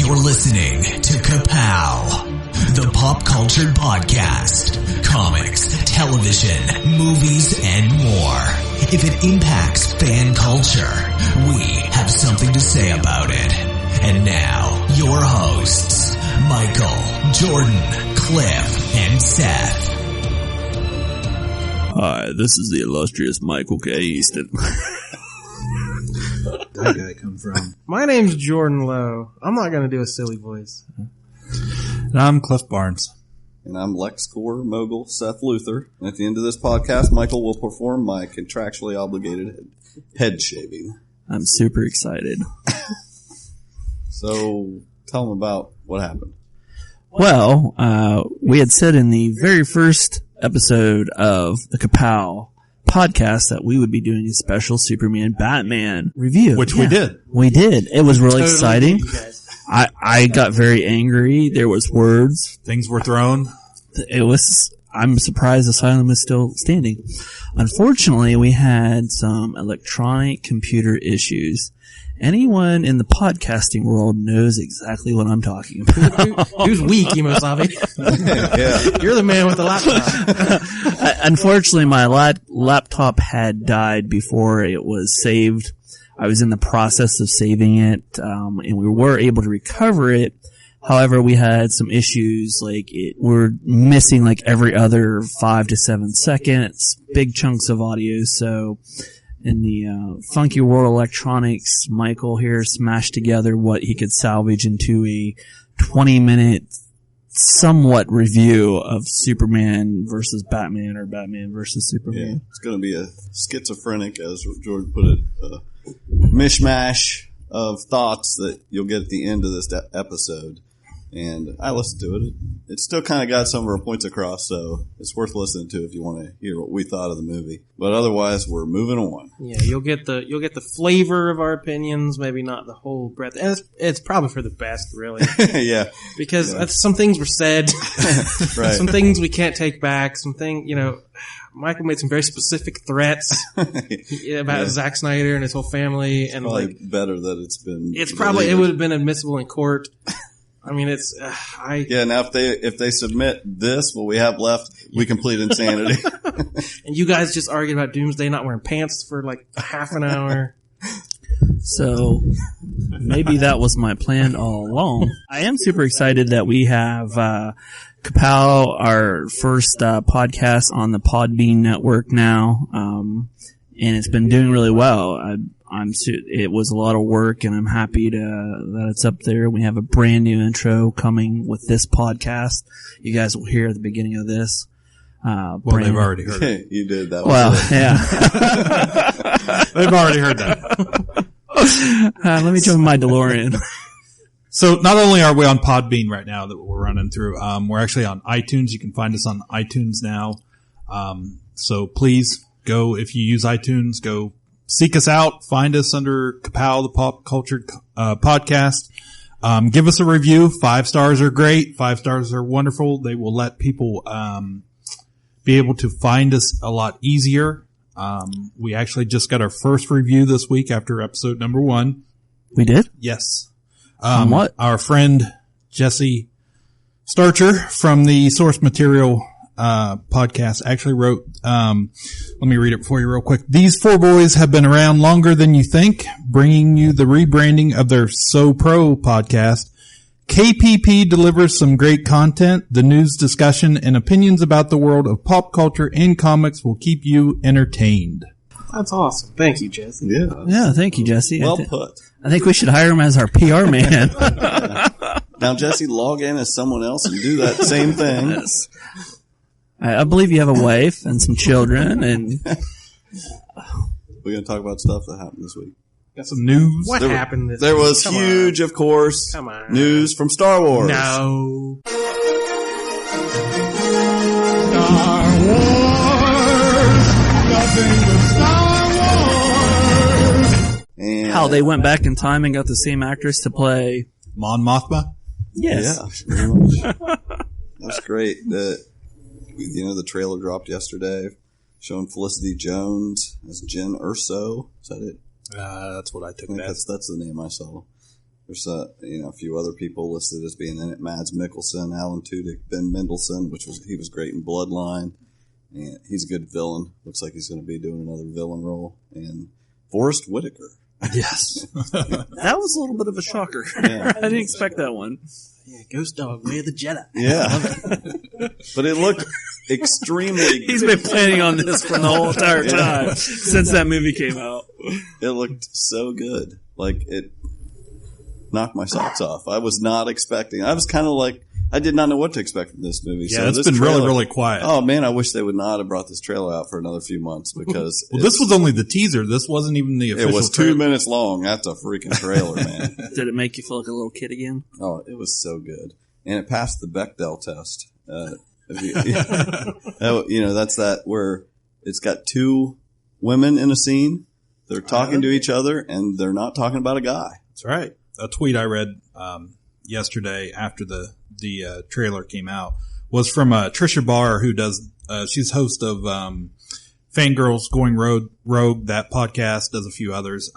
You're listening to Ka-Pow, the pop culture podcast. Comics, television, movies, and more. If it impacts fan culture, we have something to say about it. And now, your hosts, Michael, Jordan, Cliff, and Seth. Hi, this is the illustrious Michael K. Easton. That guy come from? My name's Jordan Lowe. I'm not going to do a silly voice. And I'm Cliff Barnes. And I'm LexCorp mogul Seth Luther. And at the end of this podcast, Michael will perform my contractually obligated head shaving. I'm super excited. So, tell them about what happened. Well, we had said in the very first episode of the Ka-Pow podcast that we would be doing a special Superman Batman review. Which we did. We did. It was really Totally exciting. did, you guys. I got very angry. There was words. Things were thrown. I'm surprised Asylum is still standing. Unfortunately, we had some electronic computer issues. Anyone in the podcasting world knows exactly what I'm talking about. Who's weak, Imosabe? Yeah. You're the man with the laptop. Unfortunately, my laptop had died before it was saved. I was in the process of saving it, and we were able to recover it. However, we had some issues, we're missing like every other 5 to 7 seconds, big chunks of audio. So in the funky world of electronics, Michael here smashed together what he could salvage into a 20-minute somewhat review of Superman versus Batman or Batman versus Superman. Yeah, it's going to be a schizophrenic, as Jordan put it, mishmash of thoughts that you'll get at the end of this episode. And I listened to it. It still kind of got some of our points across, so it's worth listening to if you want to hear what we thought of the movie. But otherwise, we're moving on. Yeah, you'll get the flavor of our opinions, maybe not the whole breadth. And it's probably for the best, really. Yeah. Because some things were said. Right. Some things we can't take back. Michael made some very specific threats about Zack Snyder and his whole family. And probably better that it's been. It would have been admissible in court. I mean, now if they submit this, what we have left, we complete insanity. And you guys just argued about Doomsday not wearing pants for like half an hour. So maybe that was my plan all along. I am super excited that we have Ka-Pow, our first podcast on the Podbean network now, and it's been doing really well. It was a lot of work, and I'm happy that it's up there. We have a brand new intro coming with this podcast. You guys will hear at the beginning of this. They've already heard it. You did that. Yeah. They've already heard that. Let me jump in my DeLorean. So not only are we on Podbean right now that we're running through, we're actually on iTunes. You can find us on iTunes now. So please go, if you use iTunes, go seek us out. Find us under Ka-Pow, the Pop Culture Podcast. Give us a review. 5 stars are great. 5 stars are wonderful. They will let people be able to find us a lot easier. We actually just got our first review this week after episode number 1. We did? Yes. On what? Our friend Jesse Starcher from the Source Material podcast actually wrote, let me read it for you real quick. These 4 boys have been around longer than you think, bringing you the rebranding of their So Pro podcast. KPP delivers some great content. The news, discussion, and opinions about the world of pop culture and comics will keep you entertained. That's awesome. Thank you, Jesse. Yeah, thank you, Jesse. Well put. I think we should hire him as our PR man. Now, Jesse, log in as someone else and do that same thing. Yes. I believe you have a wife and some children, and We're going to talk about stuff that happened this week. Got some news. What happened this There week? was Come huge, on. of course, Come on. news from Star Wars. No. Star Wars, nothing but Star Wars. And how they went back in time and got the same actress to play. Mon Mothma? Yes. Yeah, pretty much. That's great. The trailer dropped yesterday showing Felicity Jones as Jen Erso. Is that it? That's what I took. I think that's the name I saw. There's a few other people listed as being in it. Mads Mikkelsen, Alan Tudyk, Ben Mendelsohn, he was great in Bloodline. And he's a good villain. Looks like he's going to be doing another villain role. And Forrest Whitaker. Yes. That was a little bit of a shocker. Yeah. I didn't expect that one. Yeah, Ghost Dog, Way of the Jedi. Yeah. But it looked extremely He's been planning on this for the whole entire time since that movie came out. It looked so good. Like, it knocked my socks off. I was not expecting. I was kind of like, I did not know what to expect from this movie. Yeah, so it's this been trailer, really, really quiet. Oh, man, I wish they would not have brought this trailer out for another few months because... Well, this was only the teaser. This wasn't even the official It was 2 trailer. minutes long. That's a freaking trailer, man. Did it make you feel like a little kid again? Oh, it was so good. And it passed the Bechdel test. That's that where it's got 2 women in a scene. They're talking to each other, and they're not talking about a guy. That's right. A tweet I read yesterday after the trailer came out was from Trisha Barr, who does she's host of Fangirls Going Rogue. That podcast, does a few others.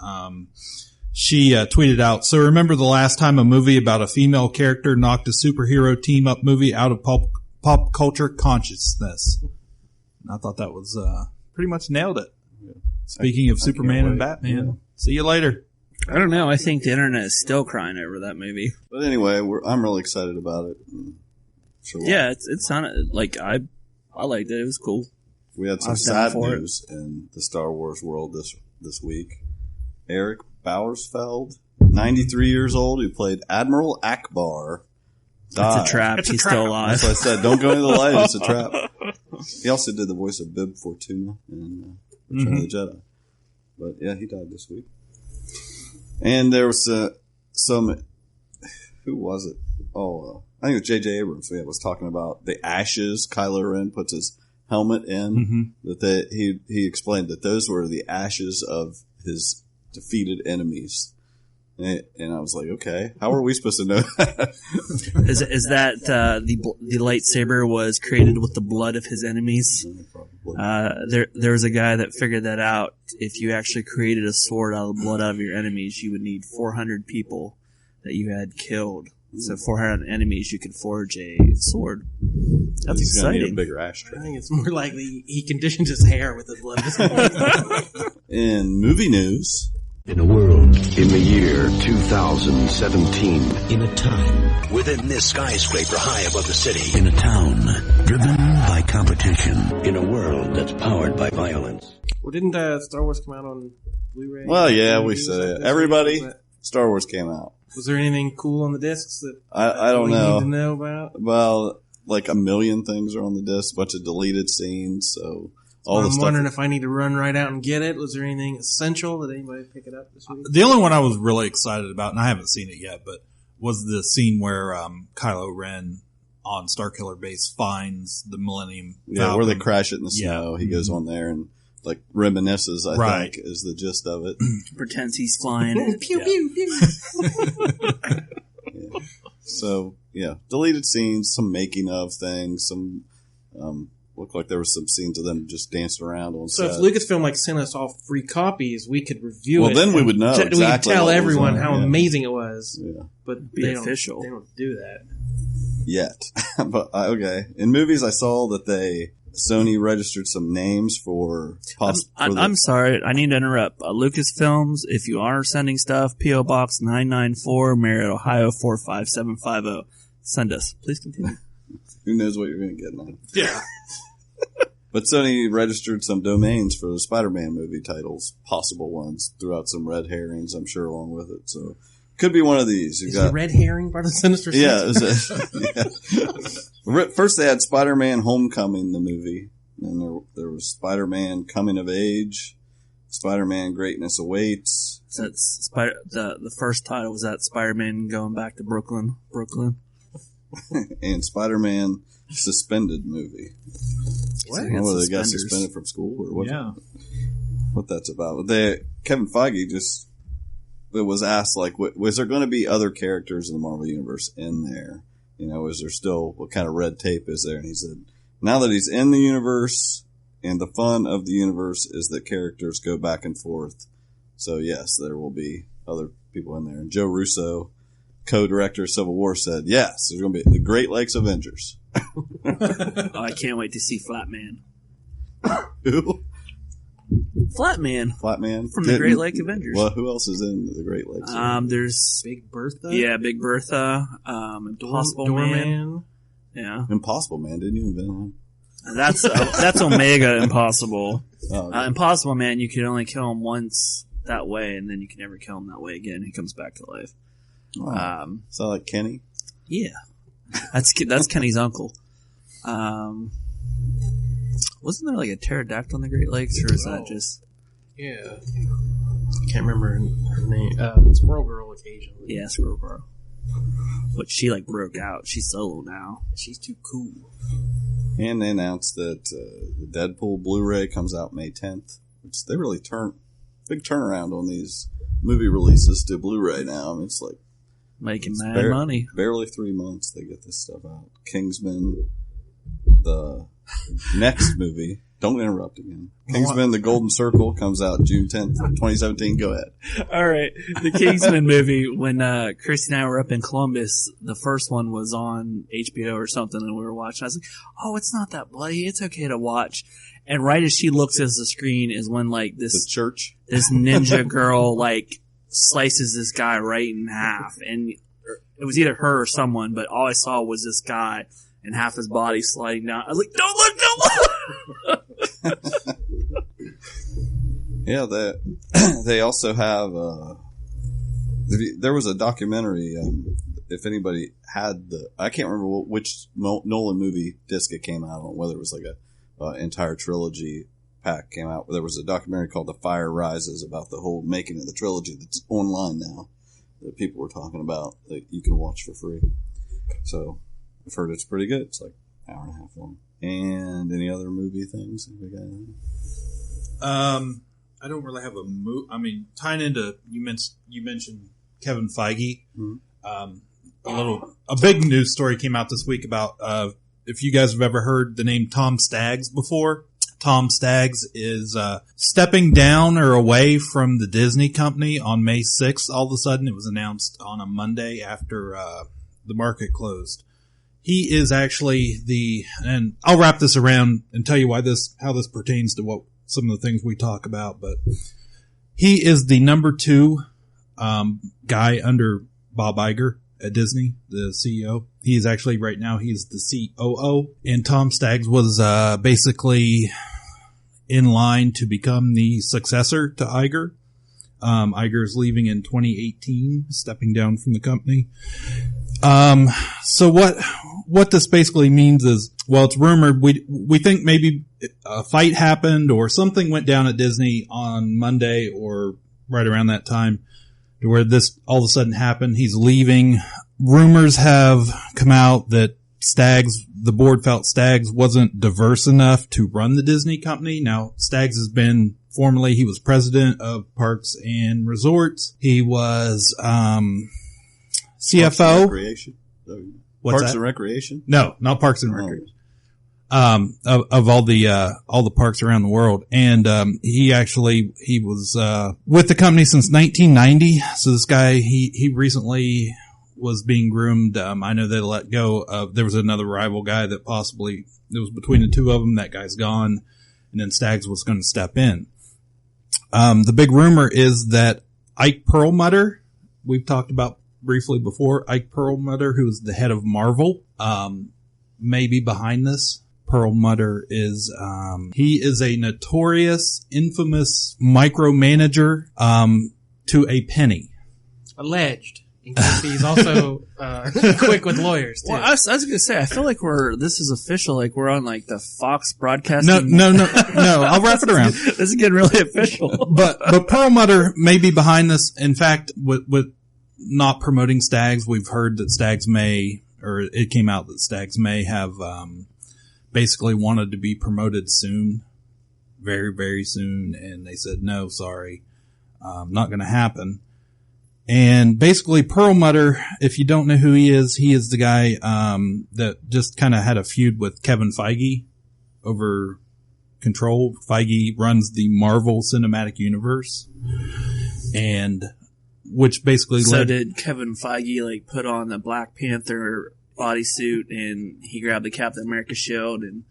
She tweeted out, "So remember the last time a movie about a female character knocked a superhero team up movie out of pop culture consciousness?" And I thought that was pretty much nailed it. Yeah. Speaking of Superman and Batman, See you later. I don't know. I think the internet is still crying over that movie. But anyway, I'm really excited about it. Sure. Yeah, it sounded like I liked it. It was cool. We had some sad news in the Star Wars world this week. Erik Bauersfeld, 93 years old, who played Admiral Ackbar, died. It's a trap. He's still alive. That's what I said. Don't go into the light. It's a trap. He also did the voice of Bib Fortuna in Return of the Jedi. But yeah, he died this week. And there was some, who was it? Oh, I think it was J.J. Abrams. Yeah, was talking about the ashes Kylo Ren puts his helmet in. That he explained that those were the ashes of his defeated enemies. And I was like, okay, how are we supposed to know that? Is that the lightsaber was created with the blood of his enemies? There was a guy that figured that out. If you actually created a sword out of the blood of your enemies, you would need 400 people that you had killed. So 400 enemies, you could forge a sword. That's He's exciting. Need a bigger ashtray. I think it's more likely he conditioned his hair with the blood of his enemies. In movie news... In a world, in the year 2017, In a time, within this skyscraper high above the city, in a town, driven by competition. in a world that's powered by violence. Well, didn't Star Wars come out on Blu-ray? Well, yeah, we said it. Everybody, Star Wars came out. Was there anything cool on the discs that I don't we know. need to know about? Well, like a million things are on the disc, a bunch of deleted scenes, so all the I'm stuff. wondering if I need to run right out and get it. Was there anything essential? Did anybody pick it up this week? The only one I was really excited about, and I haven't seen it yet, but was the scene where Kylo Ren on Starkiller Base finds the Millennium Falcon. Where they crash it in the Yeah. snow. He goes on there and like reminisces, I Right. think, is the gist of it. Pretends he's flying. Pew, pew, pew. So, yeah, deleted scenes, some making of things, some, looked like there were some scenes of them just dancing around on So set. if Lucasfilm sent us all free copies, we could review Well, it. then we would know We could exactly tell what was everyone on it, how yeah. amazing it was. Yeah. But Be they official. They don't do that. Yet. But, okay. In movies, I saw that Sony registered some names for I'm sorry. I need to interrupt. Lucasfilms, if you are sending stuff, P.O. Box 994, Merritt, Ohio 45750. Send us. Please continue. Who knows what you're going to get now. Yeah. But Sony registered some domains for the Spider-Man movie titles, possible ones, threw out some red herrings, I'm sure, along with it. So, could be one of these. Is the red herring part of Sinister Six? Yeah. First they had Spider-Man Homecoming, the movie. And there was Spider-Man Coming of Age, Spider-Man Greatness Awaits. So that's the first title was that Spider-Man going back to Brooklyn. And Spider-Man Suspended movie. What? Whether they got suspended from school or what? Yeah. What that's about. Kevin Feige was asked, like, was there going to be other characters in the Marvel Universe in there? You know, is there still, what kind of red tape is there? And he said, now that he's in the universe, and the fun of the universe is that characters go back and forth. So yes, there will be other people in there. And Joe Russo co-director of Civil War, said, yes, there's going to be the Great Lakes Avengers. Oh, I can't wait to see Flatman. Who? Flatman. Flatman? From the Great Lake Avengers. Well, who else is in the Great Lakes? There's Big Bertha? Yeah, Big Bertha, Impossible Man. Yeah. Impossible Man, didn't you invent him? That's Omega Impossible. Oh, okay. Impossible Man, you can only kill him once that way, and then you can never kill him that way again. He comes back to life. Oh. Is that like Kenny? Yeah. That's Kenny's uncle. Wasn't there like a pterodactyl in the Great Lakes, or is that just... Yeah. I can't remember her name. Squirrel Girl occasionally. Yeah, Squirrel Girl. But she like broke out. She's solo now. She's too cool. And they announced that the Deadpool Blu-ray comes out May 10th, which they really big turnaround on these movie releases to Blu-ray now. I mean, it's like making mad money. Barely 3 months they get this stuff out. Kingsman, the next movie. Don't interrupt again. Kingsman, The Golden Circle comes out June 10th, 2017. Go ahead. All right. The Kingsman movie, when Christy and I were up in Columbus, the first one was on HBO or something, and we were watching. I was like, oh, it's not that bloody. It's okay to watch. And right as she looks at the screen is when, like, The church. This ninja girl, like, slices this guy right in half. And it was either her or someone, but all I saw was this guy and half his body sliding down. I was like, don't look, don't look! Yeah, they also have, there was a documentary, if anybody had I can't remember which Nolan movie disc it came out on, whether it was like a entire trilogy pack came out. There was a documentary called The Fire Rises about the whole making of the trilogy that's online now that people were talking about that you can watch for free. So I've heard it's pretty good. It's like an hour and a half long. And any other movie things? I don't really have a movie. I mean, tying into you mentioned Kevin Feige. Mm-hmm. A big news story came out this week about if you guys have ever heard the name Tom Staggs before. Tom Staggs is stepping down or away from the Disney company on May 6th. All of a sudden, it was announced on a Monday after the market closed. He is actually and I'll wrap this around and tell you how this pertains to some of the things we talk about, but he is the number 2 guy under Bob Iger at Disney, the CEO. He is actually right now, he's the COO, and Tom Staggs was basically in line to become the successor to Iger. Iger is leaving in 2018, stepping down from the company. So what this basically means is, well, it's rumored, we think maybe a fight happened or something went down at Disney on Monday or right around that time to where this all of a sudden happened. He's leaving. Rumors have come out that the board felt Staggs wasn't diverse enough to run the Disney company. Now, Staggs has been formerly, he was president of Parks and Resorts. He was, CFO. Recreation. Parks and Recreation? No, not Parks and Recreation. Of all the parks around the world. And, he was, with the company since 1990. So this guy, he recently was being groomed. I know they let go of, there was another rival guy that possibly, it was between the two of them. That guy's gone. And then Staggs was going to step in. The big rumor is that Ike Perlmutter, we've talked about briefly before, Ike Perlmutter, who is the head of Marvel, may be behind this. Perlmutter is, he is a notorious, infamous micromanager, to a penny. Alleged. He's also, quick with lawyers, too. Well, I was going to say, I feel like this is official, like we're on like the Fox broadcasting. No, I'll wrap it around. This is getting really official. But Perlmutter may be behind this. In fact, with not promoting Staggs, we've heard that Staggs it came out that Staggs may have, basically wanted to be promoted soon, very, very soon. And they said, no, sorry, not going to happen. And basically Perlmutter, if you don't know who he is the guy, that just kind of had a feud with Kevin Feige over control. Feige runs the Marvel Cinematic Universe. And which basically So led. did Kevin Feige like put on the Black Panther bodysuit and he grabbed the Captain America shield and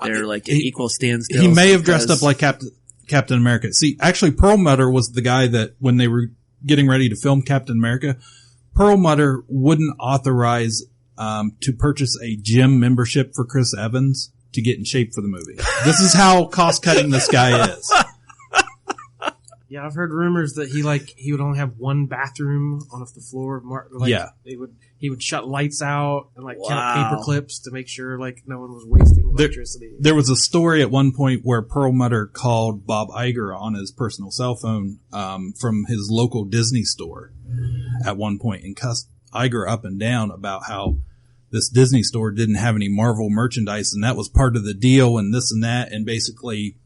they're like at equal standstill? He may have dressed up like Captain America. See, actually, Perlmutter was the guy that when they were getting ready to film Captain America, Perlmutter wouldn't authorize to purchase a gym membership for Chris Evans to get in shape for the movie. This is how cost-cutting this guy is. Yeah, I've heard rumors that he would only have one bathroom on the floor. Yeah. He would shut lights out and count paper clips to make sure no one was wasting electricity. There was a story at one point where Perlmutter called Bob Iger on his personal cell phone from his local Disney store at one point and cussed Iger up and down about how this Disney store didn't have any Marvel merchandise and that was part of the deal and this and that, and basically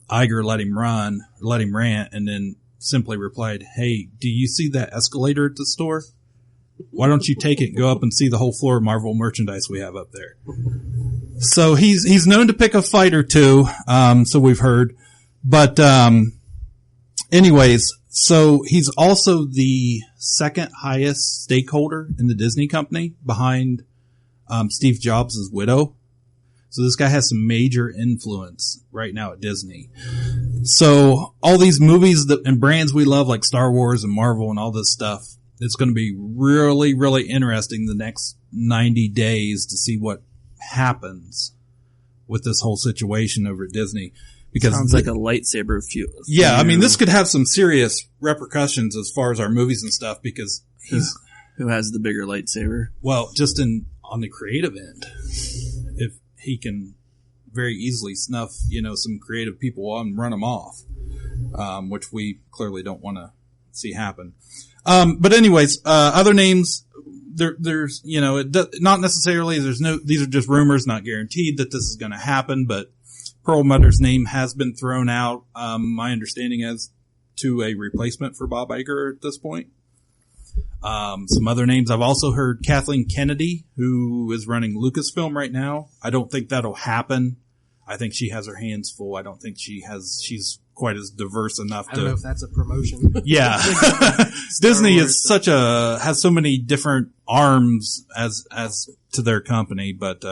Iger let him rant, and then simply replied, "Hey, do you see that escalator at the store? Why don't you take it and go up and see the whole floor of Marvel merchandise we have up there?" So he's known to pick a fight or two, so we've heard. But anyways, so he's also the second highest stakeholder in the Disney company behind Steve Jobs' widow. So this guy has some major influence right now at Disney. So all these movies and brands we love, like Star Wars and Marvel and all this stuff, it's going to be really, really interesting the next 90 days to see what happens with this whole situation over at Disney. Because sounds like a lightsaber feud. Yeah, I mean, this could have some serious repercussions as far as our movies and stuff because who has the bigger lightsaber? Well, just on the creative end. If he can very easily snuff, some creative people and run them off, which we clearly don't want to see happen. But anyways, other names, there's, not necessarily, these are just rumors, not guaranteed that this is going to happen, but Perlmutter's name has been thrown out, my understanding as to a replacement for Bob Iger at this point. Some other names I've also heard, Kathleen Kennedy, who is running Lucasfilm right now. I don't think that'll happen. I think she has her hands full. I don't think she's quite as diverse enough I don't know if that's a promotion. Yeah. Disney is has so many different arms as to their company, but,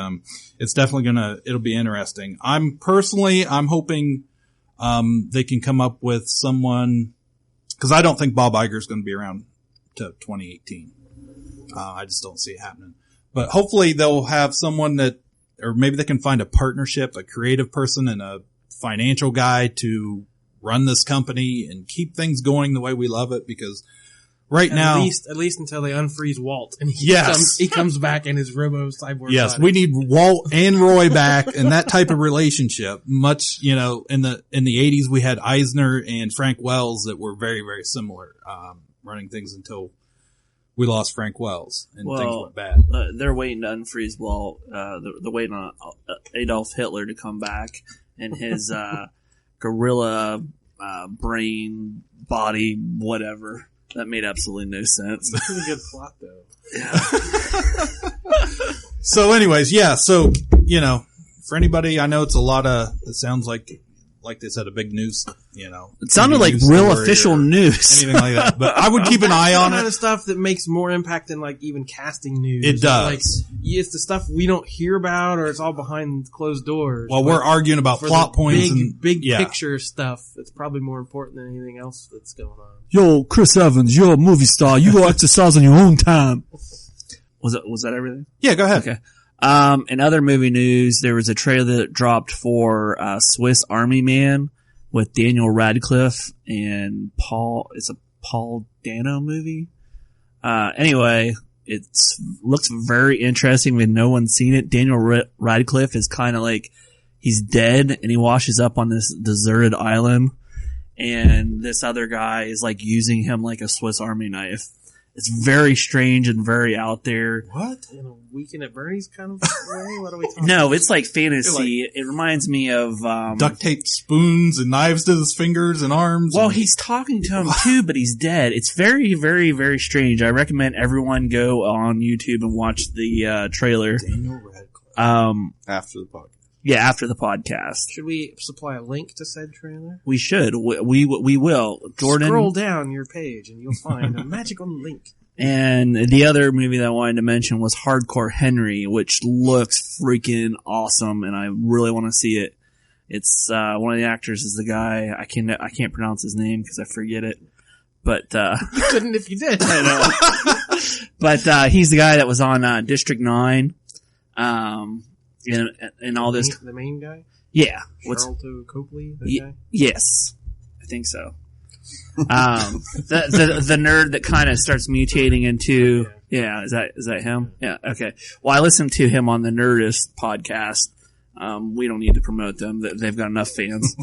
it's definitely it'll be interesting. I'm hoping, they can come up with someone, cause I don't think Bob Iger is going to be around to 2018. I just don't see it happening, but hopefully they'll have someone or maybe they can find a partnership, a creative person and a financial guy to run this company and keep things going the way we love it, because now, at least until they unfreeze Walt and he comes back in his Robo Cyborg. Yes, body. we need Walt and Roy back and that type of relationship. Much, in the 80s we had Eisner and Frank Wells that were very, very similar, running things until we lost Frank Wells and things went bad. They're waiting to unfreeze Walt. They're waiting on Adolf Hitler to come back and his gorilla brain body whatever. That made absolutely no sense. Pretty good plot though. Yeah. So anyways, yeah. So, for anybody, I know it's it sounds like they said a big news, It sounded like real official news. Anything like that. But I would keep an eye on Kind it. of stuff that makes more impact than even casting news. It does. It's the stuff we don't hear about, or it's all behind closed doors. Well, we're arguing about plot points and big picture stuff. That's probably more important than anything else that's going on. Yo, Chris Evans, you're a movie star. You go exercise on your own time. Was that everything? Yeah, go ahead. Okay. In other movie news, there was a trailer that dropped for Swiss Army Man with Daniel Radcliffe and Paul. It's a Paul Dano movie. Anyway, it looks very interesting. With no one's seen it. Daniel Radcliffe is kind of like he's dead and he washes up on this deserted island, and this other guy is using him like a Swiss Army knife. It's very strange and very out there. What? In a Weekend at Bernie's kind of way? What are we talking No, it's like fantasy. It reminds me of duct tape spoons and knives to his fingers and arms. Well, he's talking to him too, but he's dead. It's very, very, very strange. I recommend everyone go on YouTube and watch the trailer. Daniel Radcliffe. After the podcast. Yeah, after the podcast. Should we supply a link to said trailer? We should. We will. Jordan. Scroll down your page and you'll find a magical link. And the other movie that I wanted to mention was Hardcore Henry, which looks freaking awesome, and I really want to see it. It's one of the actors is the guy I can't pronounce his name because I forget it, but you couldn't if you did. I know. But he's the guy that was on District 9, and all this. The main guy. Yeah, Charlton Copley. Guy? Yes, I think so. The nerd that kind of starts mutating into, is that him? Yeah. Okay. Well, I listened to him on the Nerdist podcast. We don't need to promote them. They've got enough fans,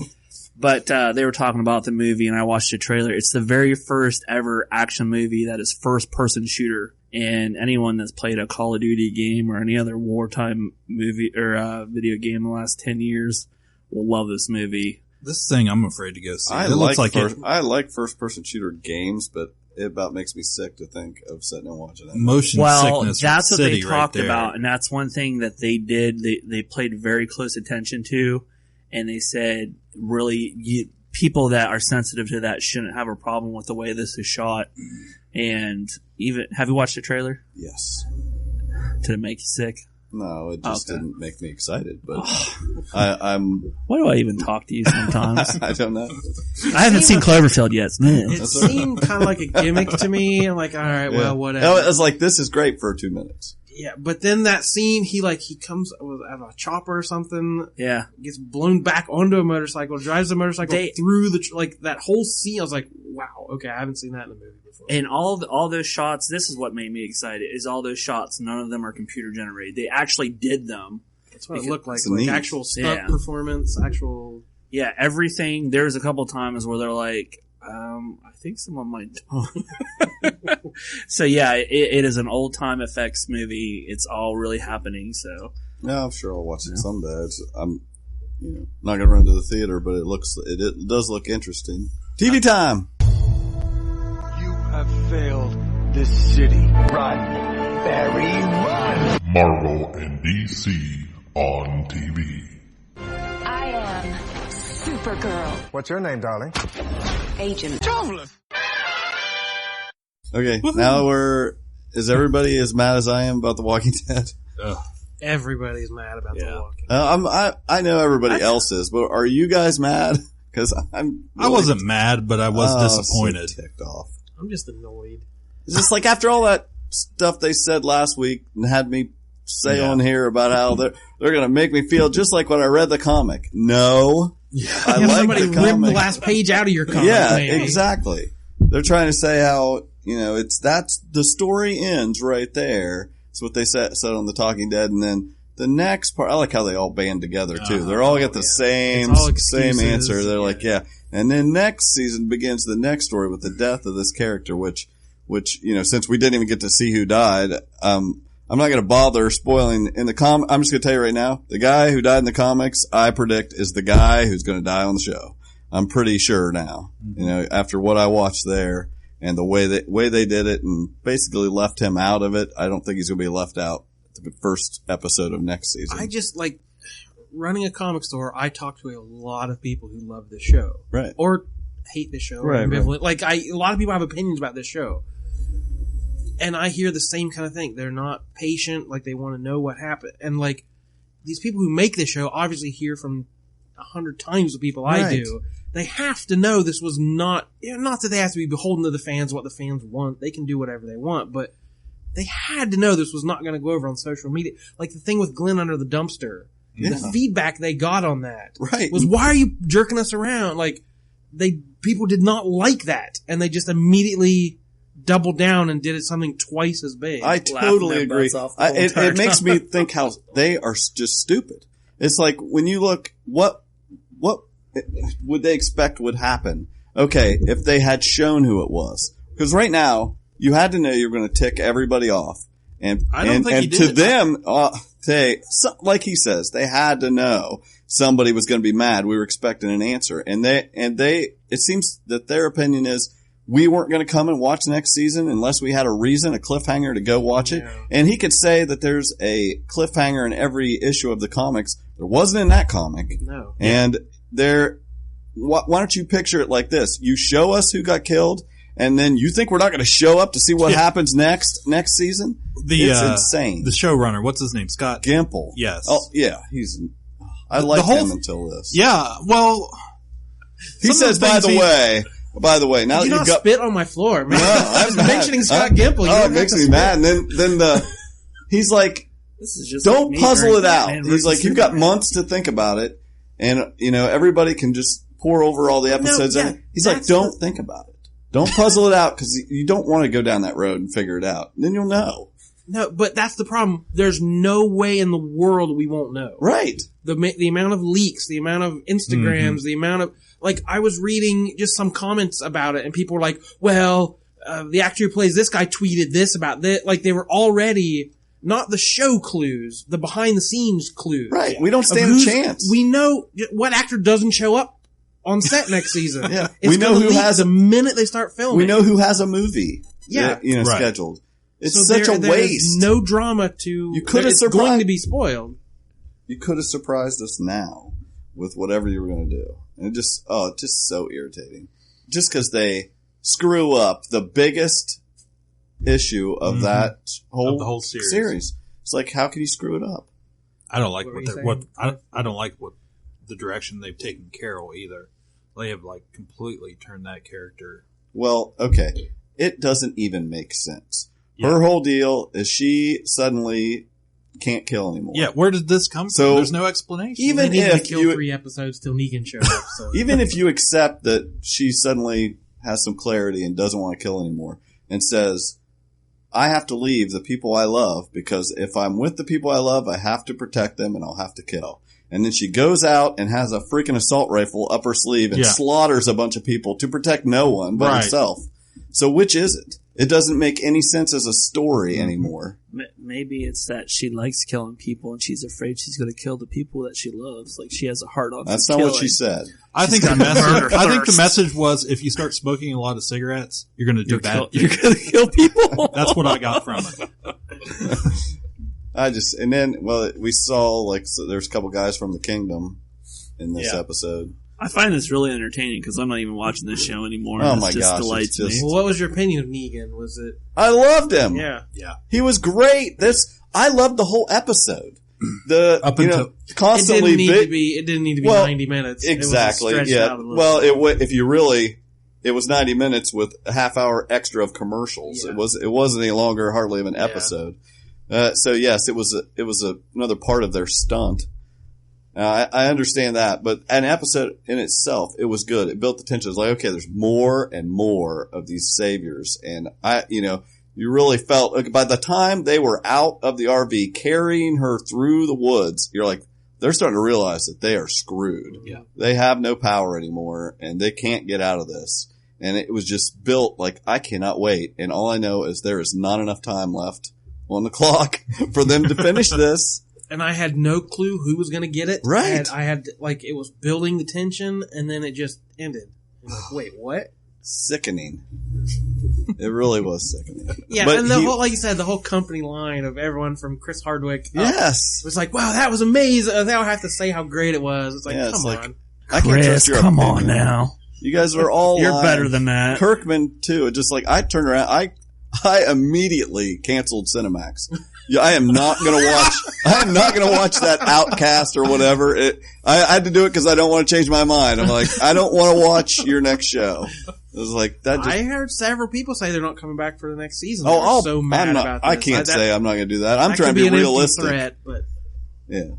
but, they were talking about the movie and I watched the trailer. It's the very first ever action movie that is first person shooter, and anyone that's played a Call of Duty game or any other wartime movie or, video game in the last 10 years will love this movie. This thing I'm afraid to go see. I like first-person shooter games, but it about makes me sick to think of sitting and watching it. Motion sickness. That's what they talked right about, and that's one thing that they did. They played very close attention to, and they said, really, people that are sensitive to that shouldn't have a problem with the way this is shot. And even, have you watched the trailer? Yes. Did it make you sick? No, it just didn't make me excited, but I'm... Why do I even talk to you sometimes? I don't know. I haven't seen Cloverfield yet. It seemed kind of like a gimmick to me. I'm like, all right, well, whatever. It was like, this is great for 2 minutes. Yeah, but then that scene, he comes out of a chopper or something. Yeah. Gets blown back onto a motorcycle, drives the motorcycle through that whole scene. I was like, wow, okay, I haven't seen that in a movie before. And all those shots, this is what made me excited, is all those shots, none of them are computer generated. They actually did them. That's what it looked like actual stunt performance, actual... Yeah, everything. There's a couple times where they're like, I think someone might die. So yeah, it is an old time effects movie. It's all really happening. So yeah, I'm sure I'll watch it someday. I'm not gonna run to the theater, but it does look interesting. TV time. You have failed this city. Run, Barry, run. Marvel and DC on TV. I am Supergirl. What's your name, darling? Agent. Okay, now is everybody as mad as I am about The Walking Dead? Everybody's mad about The Walking Dead. I know everybody else is, but are you guys mad? Because I wasn't mad, but I was disappointed. So ticked off. I'm just annoyed. It's just like after all that stuff they said last week and had me say on here about how they're going to make me feel just like when I read the comic. No. I like somebody the ripped comic. the last page out of your comic. Yeah, maybe. exactly. They're trying to say how, that's the story ends right there. That's what they said on The Talking Dead. And then the next part, I like how they all band together too. They're all get the same answer. They're like, And then next season begins the next story with the death of this character, which, since we didn't even get to see who died, I'm not going to bother spoiling in the I'm just going to tell you right now, the guy who died in the comics, I predict is the guy who's going to die on the show. I'm pretty sure now, after what I watched there and the way they did it and basically left him out of it. I don't think he's going to be left out at the first episode of next season. I just running a comic store. I talk to a lot of people who love this show. Right. Or hate this show. Right. A lot of people have opinions about this show. And I hear the same kind of thing. They're not patient, they want to know what happened. And these people who make this show obviously hear from 100 times the people I do. They have to know this was not that they have to be beholden to the fans, what the fans want. They can do whatever they want, but they had to know this was not going to go over on social media. Like the thing with Glenn under the dumpster. Yeah. The feedback they got on that was, why are you jerking us around? People did not like that. And they just immediately doubled down and did something twice as big. I totally agree. It makes me think how they are just stupid. It's like when you look, what would they expect would happen? Okay, if they had shown who it was, because right now you had to know you were going to tick everybody off, and to them, like he says, they had to know somebody was going to be mad. We were expecting an answer, and they. It seems that their opinion is, we weren't going to come and watch next season unless we had a reason, a cliffhanger to go watch it. And he could say that there's a cliffhanger in every issue of the comics There wasn't in that comic. No. And why don't you picture it like this? You show us who got killed, and then you think we're not going to show up to see what happens next season? It's insane. The showrunner, what's his name? Scott Gimple. Yes. Oh, yeah. I liked him until this. Yeah, well... He says, by the way, now that you've got... spit on my floor, man. No, I'm mentioning Scott Gimple. Oh, it makes me mad. And then he's like, This is just don't like puzzle it out. Batman He's like, versus you've got Superman. months to think about it. And, everybody can just pour over all the episodes. He's like, don't think about it. Don't puzzle it out because you don't want to go down that road and figure it out. Then you'll know. No, but that's the problem. There's no way in the world we won't know. Right. The amount of leaks, the amount of Instagrams, the amount of... Like, I was reading just some comments about it, and people were like, well, the actor who plays this guy tweeted this about this. Like, they were already... Not the show clues, the behind-the-scenes clues. Right. We don't stand a chance. We know what actor doesn't show up on set next season. Yeah. It's We know who has the minute they start filming. We know who has a movie. Yeah. Scheduled. It's So such a there's waste. no drama to... You could have It's going to be spoiled. You could have surprised us now with whatever you were going to do. And it's just so irritating. Just because they screw up the biggest issue of that the whole series. It's like, how can you screw it up? I don't like I don't like what the direction they've taken Carol either. They have completely turned that character. Well, okay. It doesn't even make sense. Yeah. Her whole deal is she suddenly can't kill anymore. Yeah, where did this come from? There's no explanation. Even if to kill 3 episodes till Negan shows up. So. Even if you accept that she suddenly has some clarity and doesn't want to kill anymore and says, I have to leave the people I love because if I'm with the people I love, I have to protect them and I'll have to kill. And then she goes out and has a freaking assault rifle up her sleeve and slaughters a bunch of people to protect no one but herself. So which is it? It doesn't make any sense as a story anymore. Maybe it's that she likes killing people and she's afraid she's going to kill the people that she loves. Like she has a heart on. That's not what she said. I think the message was if you start smoking a lot of cigarettes, you're going to do bad. You're going to kill people. That's what I got from it. We saw there's a couple guys from the Kingdom in this episode. I find this really entertaining because I'm not even watching this show anymore. Oh my gosh. Delights me. Well, what was your opinion of Negan? Was it? I loved him. Yeah. He was great. I loved the whole episode. Constantly it didn't need to be 90 minutes. Exactly. It was yeah. Well, it was 90 minutes with a half hour extra of commercials. Yeah. It wasn't any longer hardly of an episode. So yes, it was another part of their stunt. I understand that, but an episode in itself, it was good. It built the tension. It was like, okay, there's more and more of these saviors. And you really felt by the time they were out of the RV carrying her through the woods, you're like, they're starting to realize that they are screwed. Yeah. They have no power anymore and they can't get out of this. And it was just built like, I cannot wait. And all I know is there is not enough time left on the clock for them to finish this. And I had no clue who was going to get it. Right. I had it was building the tension, and then it just ended. I'm like, wait, what? Sickening. It really was sickening. Yeah, but and whole, like you said, the whole company line of everyone from Chris Hardwick. Yes. It was like, wow, that was amazing. They don't have to say how great it was. It's like, come on. I can't trust your come opinion. on now. You guys are all You're better than that. Kirkman, too. Just I turned around. I immediately canceled Cinemax. Yeah, I am not going to watch that Outcast or whatever. I had to do it because I don't want to change my mind. I'm like, I don't want to watch your next show. It was like that. I heard several people say they're not coming back for the next season. Oh, so mad about this. I can't say I'm not going to do that. I'm trying to be realistic. Threat, but yeah,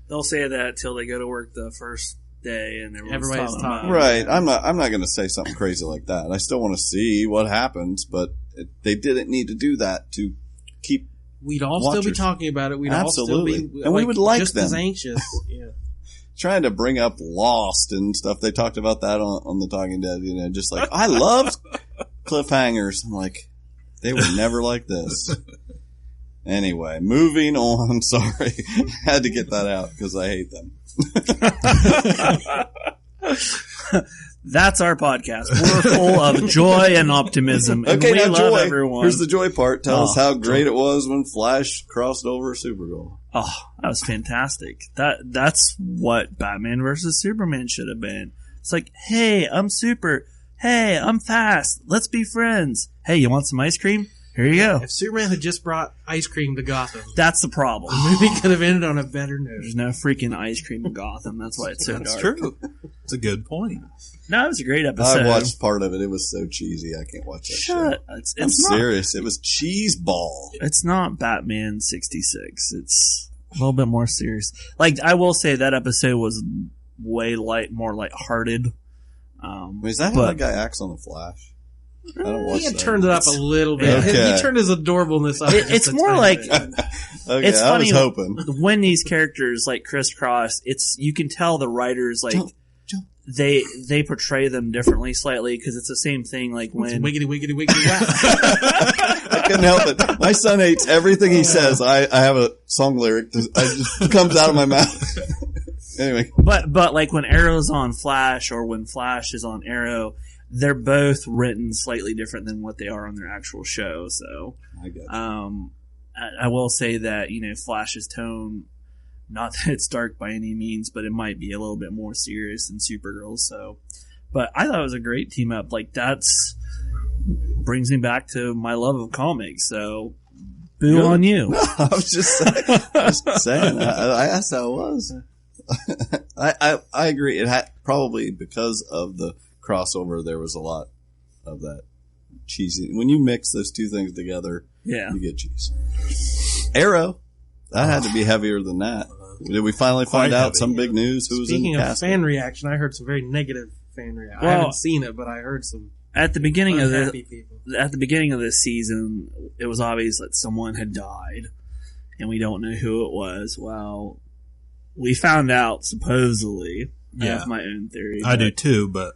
they'll say that till they go to work the first day and everybody's talking. Right. I'm not going to say something crazy like that. I still want to see what happens, but they didn't need to do that to keep. We'd all still be talking about it. We'd Absolutely. all still be and we would like just them. as anxious. Yeah. Trying to bring up Lost and stuff. They talked about that on the Talking Dead. Just like I loved cliffhangers. I'm like, they were never like this. Anyway, moving on. Sorry, had to get that out because I hate them. That's our podcast. We're full of joy and optimism. And Okay, we now love joy. everyone. Here's the joy part. Tell us how great joy. it was when Flash crossed over Supergirl. Oh, that was fantastic. That's what Batman versus Superman should have been. It's like, hey, I'm super. Hey, I'm fast. Let's be friends. Hey, you want some ice cream? Here you go. If Superman had just brought ice cream to Gotham, That's the problem. the movie could have ended on a better note. There's no freaking ice cream in Gotham. That's why it's so That's dark. true. It's a good point. No, it was a great episode. I watched part of it. It was so cheesy. I can't watch that show. Shut. I'm It's not. serious. It was cheese ball. It's not Batman 66. It's a little bit more serious. Like, I will say that episode was way more lighthearted. Is that how that guy acts on the Flash? I don't watch He had that. turned it up a little bit. Okay. He turned his adorableness up. just It's a more tiny like bit. Okay, it's I funny was hoping. when these characters like crisscross. You can tell the writers like they portray them differently slightly because it's the same thing. Like when Wiggity, wiggity, wiggity, wow. I couldn't help it. My son hates everything he says. I have a song lyric. It just comes out of my mouth. Anyway. but like when Arrow's on Flash or when Flash is on Arrow, they're both written slightly different than what they are on their actual show. So I got you. I will say that, Flash's tone, not that it's dark by any means, but it might be a little bit more serious than Supergirl. So, but I thought it was a great team up. Like brings me back to my love of comics. So boo on you. I was just saying. I asked how it was. I agree. It had probably because of the crossover. There was a lot of that cheesy. When you mix those two things together, you get cheese. Arrow, that had to be heavier than that. Did we finally find out some big news? Who was in the Speaking of cast? fan reaction, I heard some very negative fan reaction. I Well, haven't seen it, but I heard some At the beginning of unhappy people. At the beginning of this season, it was obvious that someone had died, and we don't know who it was. Well, we found out supposedly. I have my own theory. I do too, but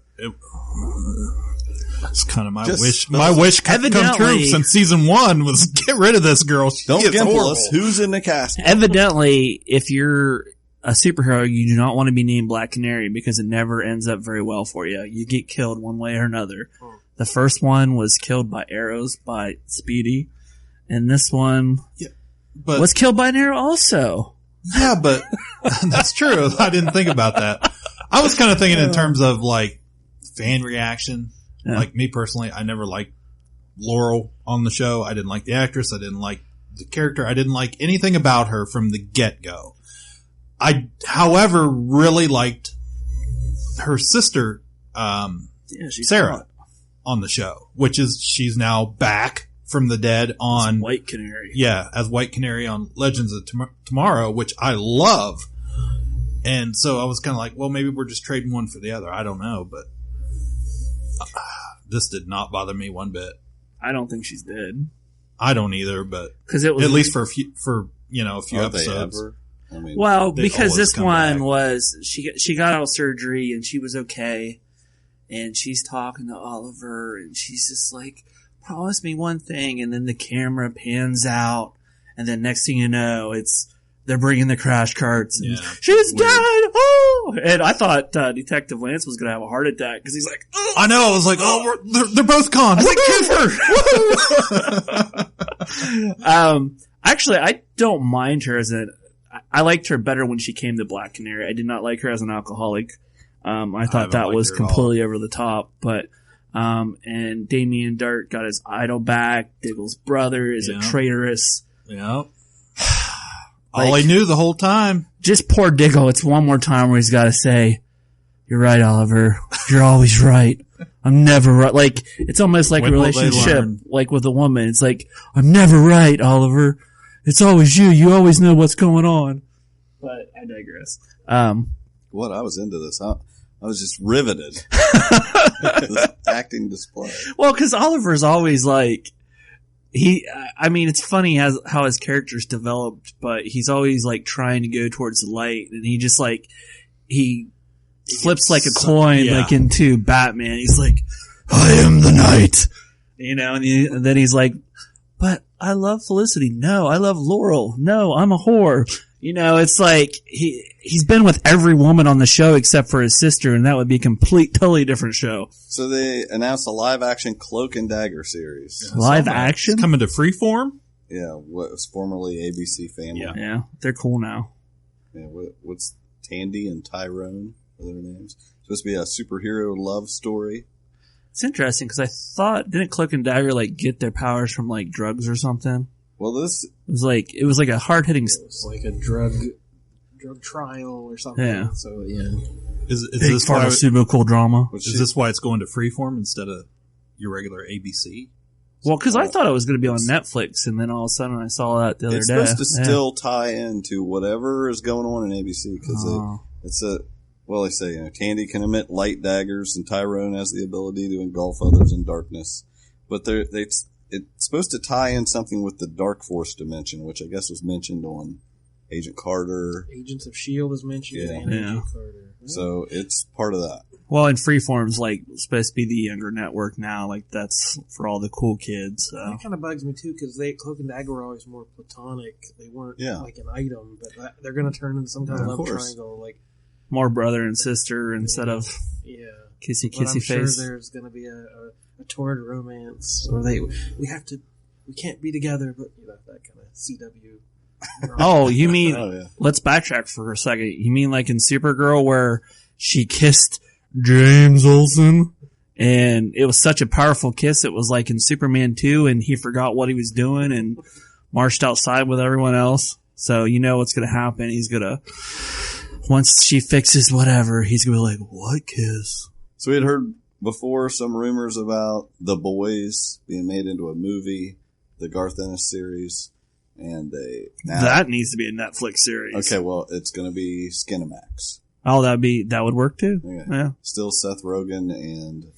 it's kind of my Just wish. spill My it. wish come true Evidently- since season 1 was get rid of this girl. She Don't is gimple horrible. us. Who's in the cast? Evidently, if you're a superhero, you do not want to be named Black Canary because it never ends up very well for you. You get killed one way or another. The first one was killed by arrows by Speedy, and this one But was killed by an arrow also. yeah, but that's true. I didn't think about that. I was kind of thinking in terms of like fan reaction. Yeah. Like me personally, I never liked Laurel on the show. I didn't like the actress. I didn't like the character. I didn't like anything about her from the get-go. I, however, really liked her sister, She's Sarah, hot. on the show, which is she's now back from the dead on White Canary. Yeah, as White Canary on Legends of Tomorrow, which I love. And so I was kind of like, well, maybe we're just trading one for the other. I don't know, but this did not bother me one bit. I don't think she's dead I don't either, but because it was at least for a few Are they episodes. ever? I mean, well They because always this come one back. was she got out of surgery and she was okay, and she's talking to Oliver and she's just like, promise me one thing, and then the camera pans out, and then next thing you know, they're bringing the crash carts, and she's dead. Oh, and I thought Detective Lance was going to have a heart attack because he's like, oh. I know. I was like, they're both gone. I like Kiefer. Actually, I don't mind her I liked her better when she came to Black Canary. I did not like her as an alcoholic. I thought that liked was her at all. completely over the top, but, and Damien Dark got his idol back. Diggle's brother is a traitorous. Yep. All I knew the whole time. Just poor Diggle. It's one more time where he's got to say, "You're right, Oliver. You're always right. I'm never right." Like, it's almost like When a will they relationship, learn? like with a woman. It's like, "I'm never right, Oliver. It's always you. You always know what's going on." But I digress. what? I was into this. I was just riveted. This acting display. Well, because Oliver's always like, it's funny how his character's developed, but he's always like trying to go towards the light, and he just like, he flips like a coin, like into Batman. He's like, "I am the night," and then he's like, "But I love Felicity. No, I love Laurel. No, I'm a whore." It's like he's been with every woman on the show except for his sister, and that would be a totally different show. So they announced a live-action Cloak and Dagger series. Live action? It's coming to Freeform? Yeah, what was formerly ABC Family. Yeah, they're cool now. Yeah, what's Tandy and Tyrone? What are their names? Supposed to be a superhero love story. It's interesting because I thought, didn't Cloak and Dagger get their powers from drugs or something? Well, it was like a hard hitting. It was like a drug trial or something. Yeah. So yeah. Is Big this why? pharmaceutical drama? Is this why it's going to Freeform instead of your regular ABC? Well, because I thought it was going to be on Netflix, and then all of a sudden I saw that the other it's day. Supposed to still tie into whatever is going on in ABC because they say Tandy can emit light daggers and Tyrone has the ability to engulf others in darkness, but it's supposed to tie in something with the Dark Force dimension, which I guess was mentioned on Agent Carter. Agents of S.H.I.E.L.D. is mentioned. Yeah. And Agent Carter. So it's part of that. Well, and Freeform's supposed to be the younger network now. That's for all the cool kids. So. That kind of bugs me too because Cloak and Dagger were always more platonic. They weren't like an item, but they're going to turn into some kind of love triangle. More brother and sister instead of kissy I'm face. Sure there's going to be a torrid romance, or we can't be together, but that kind of CW. Oh, you mean? Let's backtrack for a second. You mean in Supergirl where she kissed James Olsen, and it was such a powerful kiss. It was like in Superman 2, and he forgot what he was doing and marched outside with everyone else. So what's going to happen. He's going to, once she fixes whatever, he's going to be like, what kiss? So we had heard before some rumors about The Boys being made into a movie, the Garth Ennis series, and that needs to be a Netflix series. Okay, well, it's going to be Skinamax. Oh, that would work too. Okay. Yeah. Still Seth Rogen and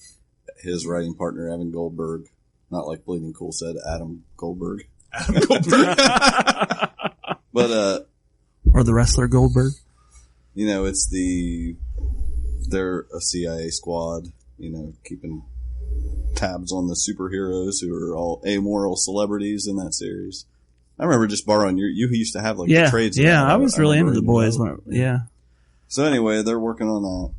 his writing partner Evan Goldberg. Not like Bleeding Cool said, Adam Goldberg. But or the wrestler Goldberg. They're a CIA squad, keeping tabs on the superheroes who are all amoral celebrities in that series. I remember just borrowing you used to have the trades. Yeah, I was really into The Boys. Yeah. So anyway, they're working on that.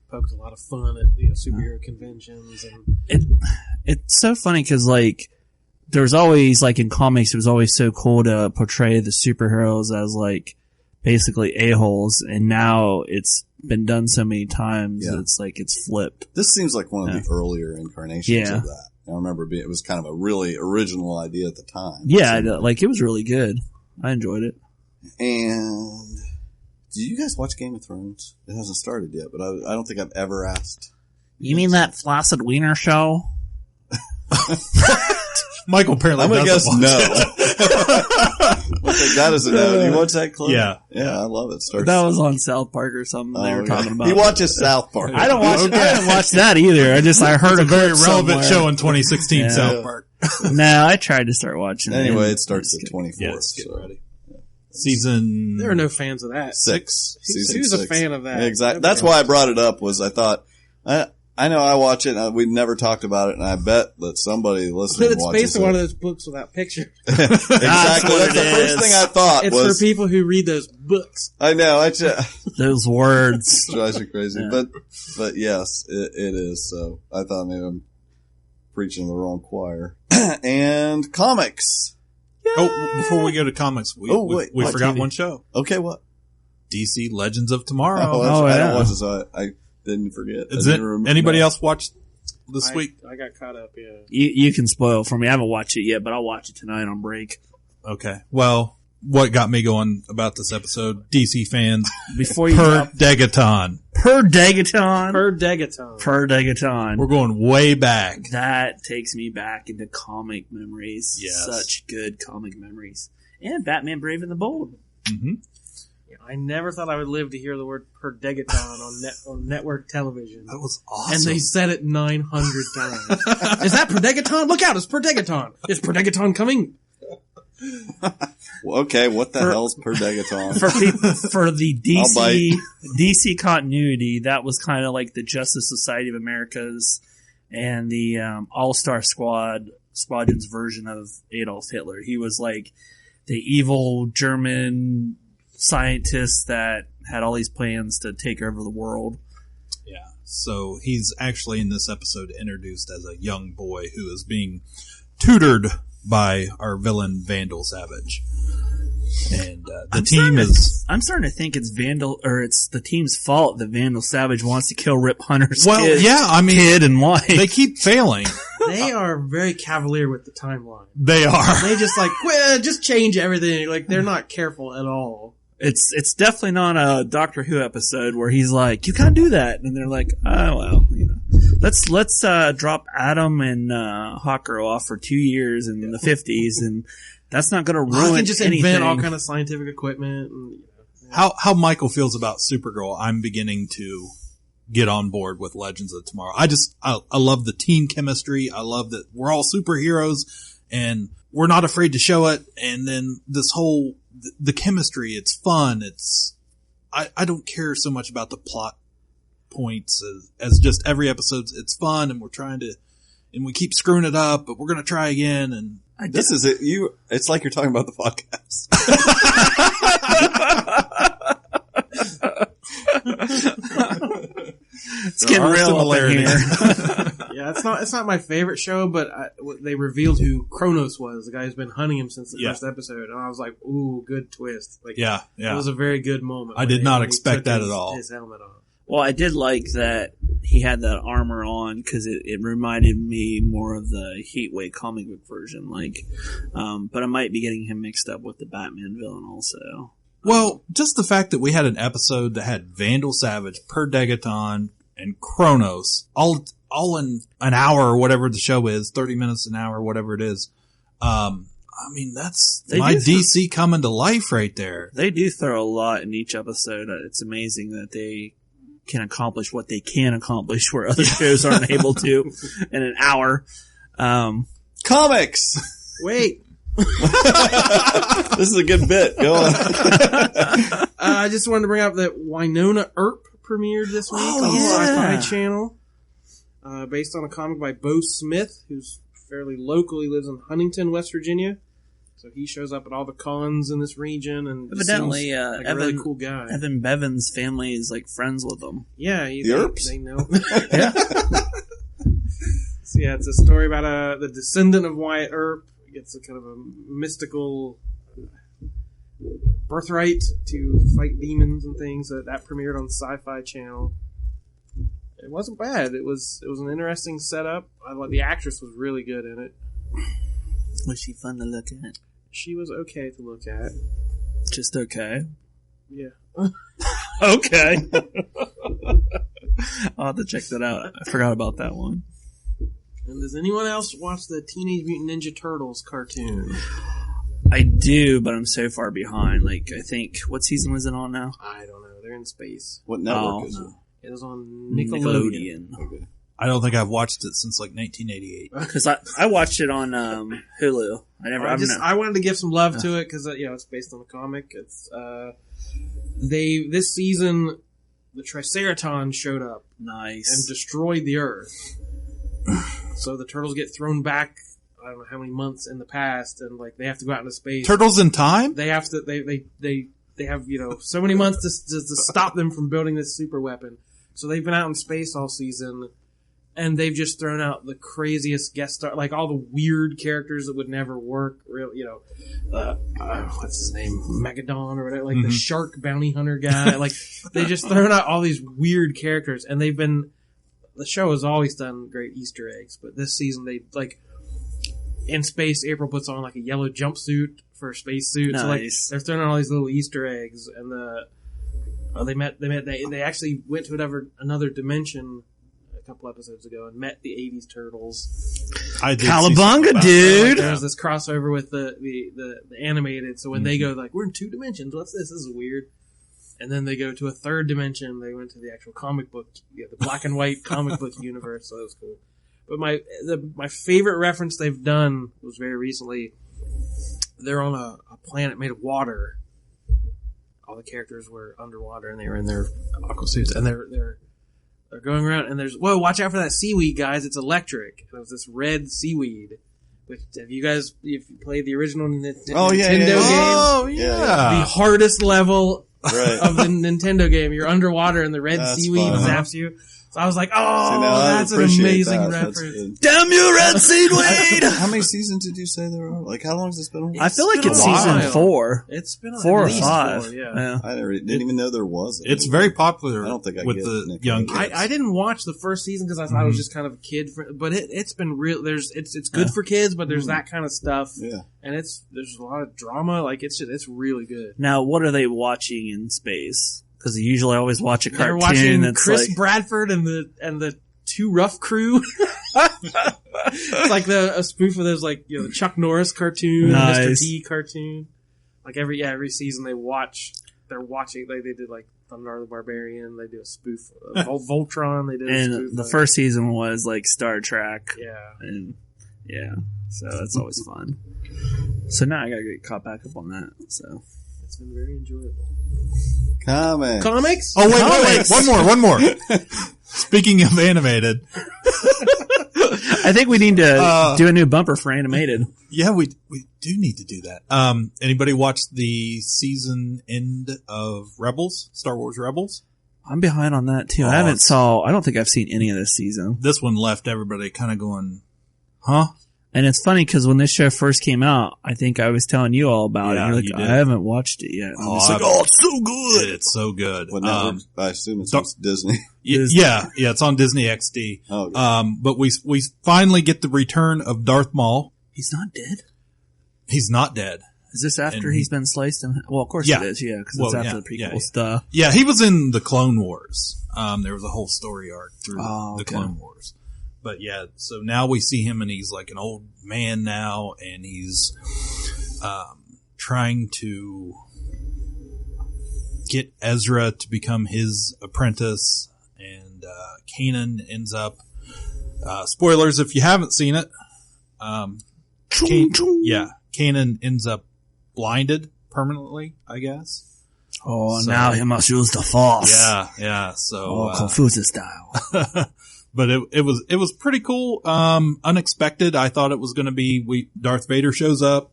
Poked a lot of fun at superhero conventions, and it's so funny because there's always in comics, it was always so cool to portray the superheroes as basically a-holes, and now it's been done so many times that it's flipped. This seems like one of the earlier incarnations of that. I remember it was kind of a really original idea at the time. Yeah, it was really good. I enjoyed it. And do you guys watch Game of Thrones? It hasn't started yet, but I don't think I've ever asked. You mean that Flaccid Wiener show? Michael apparently I'm going to guess watch no. it. We'll take that as a no. Do you watch that clip? Yeah. Yeah, I love it. That was on South Park or something they were talking about. He watches South Park. I don't watch. I didn't watch that either. I heard a very relevant somewhere. show in 2016 South Park. No, I tried to start watching. Anyway, it starts the 24th. Yeah, get ready. Season. There are no fans of that. 6. Season 6. Who's a fan of that? Exactly. That's why I brought it up. I thought I know I watch it. We've never talked about it, and I bet that somebody listening But it's watches based on one of those books without pictures. Exactly. That's the first thing I thought. It's for people who read those books. I know. Those words drives me crazy. Yeah. But yes, it is. So I thought maybe I'm preaching the wrong choir. And comics. Yay! Oh, before we go to comics, we forgot one show. Okay, what? DC Legends of Tomorrow. I don't watch it, so I didn't forget. Anybody else watch this week? I got caught up, yeah. You can spoil for me. I haven't watched it yet, but I'll watch it tonight on break. Okay. Well, what got me going about this episode, DC fans, before you Degaton. Per Degaton. We're going way back. That takes me back into comic memories. Yes. Such good comic memories. And Batman Brave and the Bold. Mm-hmm. I never thought I would live to hear the word per Degaton on network television. That was awesome. And they said it 900 times. Is that per Degaton? Look out, it's per Degaton. Is per Degaton coming? Well, okay, what the hell's per Degaton? For the DC continuity, that was kind of like the Justice Society of America's and the All-Star Squadron's version of Adolf Hitler. He was like the evil German scientist that had all these plans to take over the world. Yeah. So he's actually in this episode introduced as a young boy who is being tutored by our villain Vandal Savage. And the team is... I'm starting to think it's it's the team's fault that Vandal Savage wants to kill Rip Hunter's kid and wife. They keep failing. They are very cavalier with the timeline. They are. They just just change everything. Like, they're not careful at all. It's definitely not a Doctor Who episode where he's like, you can't do that. And they're like, oh, well, let's drop Adam and Hawker off for 2 years in the 50s, and that's not going to ruin anything. I can just invent all kind of scientific equipment. And, How Michael feels about Supergirl, I'm beginning to get on board with Legends of Tomorrow. I love the team chemistry. I love that we're all superheroes and we're not afraid to show it. And then this whole, the chemistry, it's fun. I don't care so much about the plot points as just every episode. It's fun and and we keep screwing it up, but we're going to try again. And this is it. It's like you're talking about the podcast. It's getting real up in here. Yeah, it's not my favorite show, but they revealed who Kronos was, the guy who's been hunting him since the first episode, and I was like, ooh, good twist. Like, yeah. It was a very good moment. I did not expect that at all. His helmet on. Well, I did like that he had that armor on because it reminded me more of the Heatwave comic book version. But I might be getting him mixed up with the Batman villain also. Well, just the fact that we had an episode that had Vandal Savage, Per Degaton, and Kronos all in an hour or whatever the show is, 30 minutes an hour, whatever it is. That's DC coming to life right there. They do throw a lot in each episode. It's amazing that they can accomplish what they can accomplish where other shows aren't able to in an hour. Comics! Wait. This is a good bit. Go on. I just wanted to bring up that Wynonna Earp premiered this week on the Sci-Fi Channel. Based on a comic by Bo Smith, who's fairly local. He lives in Huntington, West Virginia. So he shows up at all the cons in this region, and evidently, like a really cool guy. Evan Bevan's family is like friends with him. Yeah, the Earps. They know. Yeah. So it's a story about the descendant of Wyatt Earp. He gets a kind of a mystical birthright to fight demons and things. That premiered on Sci-Fi Channel. It wasn't bad. It was an interesting setup. I thought the actress was really good in it. Was she fun to look at? She was okay to look at. Just okay? Yeah. Okay. I'll have to check that out. I forgot about that one. And does anyone else watch the Teenage Mutant Ninja Turtles cartoon? I do, but I'm so far behind. I think, what season was it on now? I don't know. They're in space. What network is it? It was on Nickelodeon. Okay. I don't think I've watched it since 1988. Because I watched it on Hulu. I wanted to give some love to it because it's based on a comic. It's this season the Triceratons showed up, and destroyed the Earth. So the turtles get thrown back. I don't know how many months in the past, and they have to go out into space. Turtles in time? They have to. They have so many months to stop them from building this super weapon. So they've been out in space all season. And they've just thrown out the craziest guest star, all the weird characters that would never work. What's his name? Megadon or whatever, the shark bounty hunter guy. They just thrown out all these weird characters, and the show has always done great Easter eggs, but this season they in space. April puts on a yellow jumpsuit for a spacesuit. Nice. So they're throwing out all these little Easter eggs, and they actually went to another dimension couple episodes ago and met the 80s Turtles. I did Cowabunga, dude! There was this crossover with the animated, so when they go we're in 2 dimensions, what's this? This is weird. And then they go to a 3rd dimension, they went to the actual comic book, the black and white comic book universe, so that was cool. But my favorite reference they've done was very recently. They're on a planet made of water. All the characters were underwater and they were in their aqua suits, and they're going around, and watch out for that seaweed, guys. It's electric. And it was this red seaweed Have you guys, if you played the original Nintendo game? The hardest level right. of the Nintendo game. You're underwater and the red seaweed zaps you. So I was like, that's an amazing reference. Damn you, red seaweed! How many seasons did you say there are? Like, how long has this been on? I feel like it's season 4. It's been on 4 or at least 5. 4, yeah. I didn't even know there was. It's very popular. I don't think I with get the young kids. I didn't watch the first season because I thought it was just kind of a kid, but it's been real. It's good for kids, but there's that kind of stuff. Yeah, and there's a lot of drama. Like it's really good. Now, what are they watching in space? Because they usually always watch a cartoon. They're watching that's Chris like, Bradford and the Two Rough Crew. It's like a spoof of those, like, the Chuck Norris cartoon, nice. Mr. T cartoon. Like every season they're watching. They did like Thundar the Barbarian. They do a spoof of Voltron. They did a spoof. And the first season was like Star Trek. Yeah. And so that's always fun. So now I gotta get caught back up on that. So it's been very enjoyable. Comics? Oh, wait. One more. Speaking of animated. I think we need to do a new bumper for animated. Yeah, we do need to do that. Anybody watch the season end of Rebels? Star Wars Rebels? I'm behind on that too. I don't think I've seen any of this season. This one left everybody kind of going, huh? And it's funny because when this show first came out, I think I was telling you all about it. You're like, you did. I haven't watched it yet. It's so good. It's so good. Well, I assume it's on Disney. Yeah, it's on Disney XD. Oh, okay. But we finally get the return of Darth Maul. He's not dead? He's not dead. Is this after he's been sliced? Well, of course it is, because it's after the prequels. Duh. Yeah, he was in the Clone Wars. There was a whole story arc through the Clone Wars. But yeah, so now we see him and he's like an old man now and he's trying to get Ezra to become his apprentice, and Kanan ends up spoilers if you haven't seen it. Kanan ends up blinded permanently, I guess. Oh, so, now he must use the Force. Yeah. So Confucius style. But it was pretty cool. Unexpected. I thought it was going to be Darth Vader shows up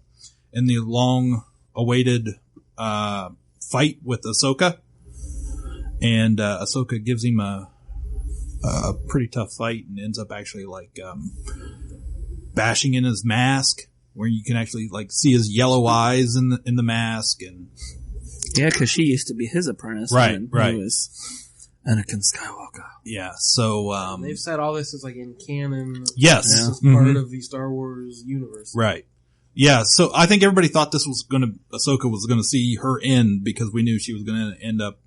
in the long awaited fight with Ahsoka, and Ahsoka gives him a pretty tough fight and ends up actually like bashing in his mask, where you can actually like see his yellow eyes in the mask. And yeah, because she used to be his apprentice, right. He was Anakin Skywalker. Yeah, so they've said all this is like in canon. Yes, this is part of the Star Wars universe. Right. Yeah, so I think everybody thought Ahsoka was gonna see her end because we knew she was gonna end up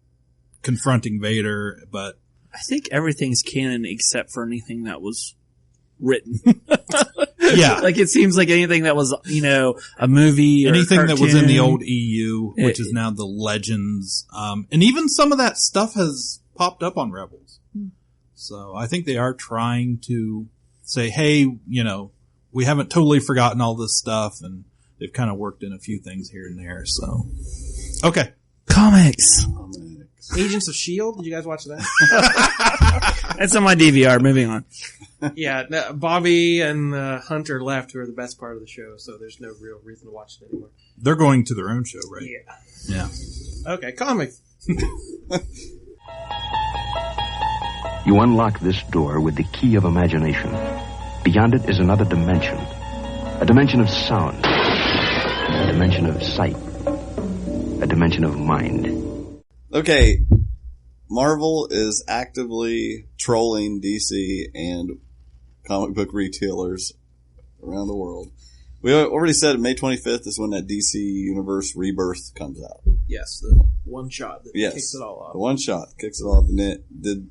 confronting Vader, but I think everything's canon except for anything that was written. Yeah. Like it seems like anything that was, a movie or anything that was in the old EU, which is now the Legends. And even some of that stuff has popped up on Rebels. So I think they are trying to say, hey, we haven't totally forgotten all this stuff, and they've kind of worked in a few things here and there. So, okay. Comics. Agents of S.H.I.E.L.D. Did you guys watch that? That's on my DVR. Moving on. Yeah, Bobby and Hunter left, who are the best part of the show, so there's no real reason to watch it anymore. They're going to their own show, right? Yeah. Okay, comics. You unlock this door with the key of imagination. Beyond it is another dimension. A dimension of sound. A dimension of sight. A dimension of mind. Okay, Marvel is actively trolling DC and comic book retailers around the world. We already said May 25th is when that DC Universe Rebirth comes out. Yes, the one shot that kicks it all off. The one shot kicks it off. And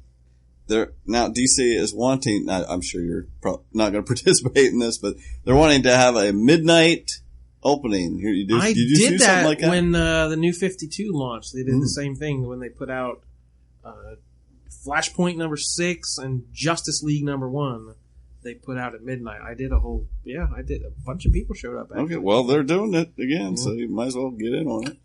now DC is wanting, I'm sure you're not going to participate in this, but they're wanting to have a midnight opening. I did that like that when the New 52 launched. They did the same thing when they put out Flashpoint number 6 and Justice League number 1. they put out at midnight. I did a bunch of people showed up. Actually. Okay, well, they're doing it again, so you might as well get in on it.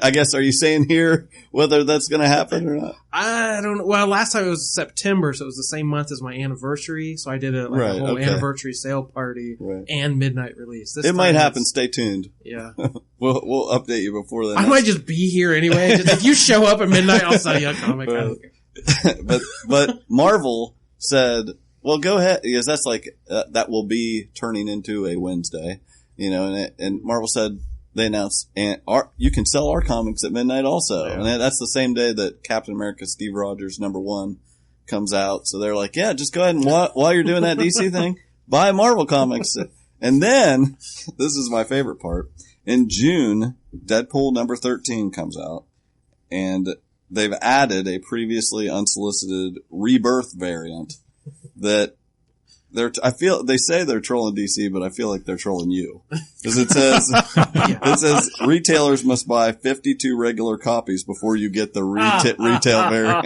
I guess, are you saying here whether that's going to happen or not? I don't know. Well, last time it was September, so it was the same month as my anniversary. So I did a whole anniversary sale party and midnight release. This might happen. Stay tuned. Yeah. We'll update you before then. I might just be here anyway. Just, if you show up at midnight, I'll sell you a comic. I don't care. but Marvel said, well, go ahead, because that's like, that will be turning into a Wednesday, and Marvel said, they announced, you can sell our comics at midnight also. Yeah. And that's the same day that Captain America Steve Rogers #1 comes out. So they're like, yeah, just go ahead and while you're doing that DC thing, buy Marvel comics. And then, this is my favorite part, in June, Deadpool #13 comes out, and they've added a previously unsolicited Rebirth variant that they say they're trolling DC, but I feel like they're trolling you. Because it says retailers must buy 52 regular copies before you get the retail variant.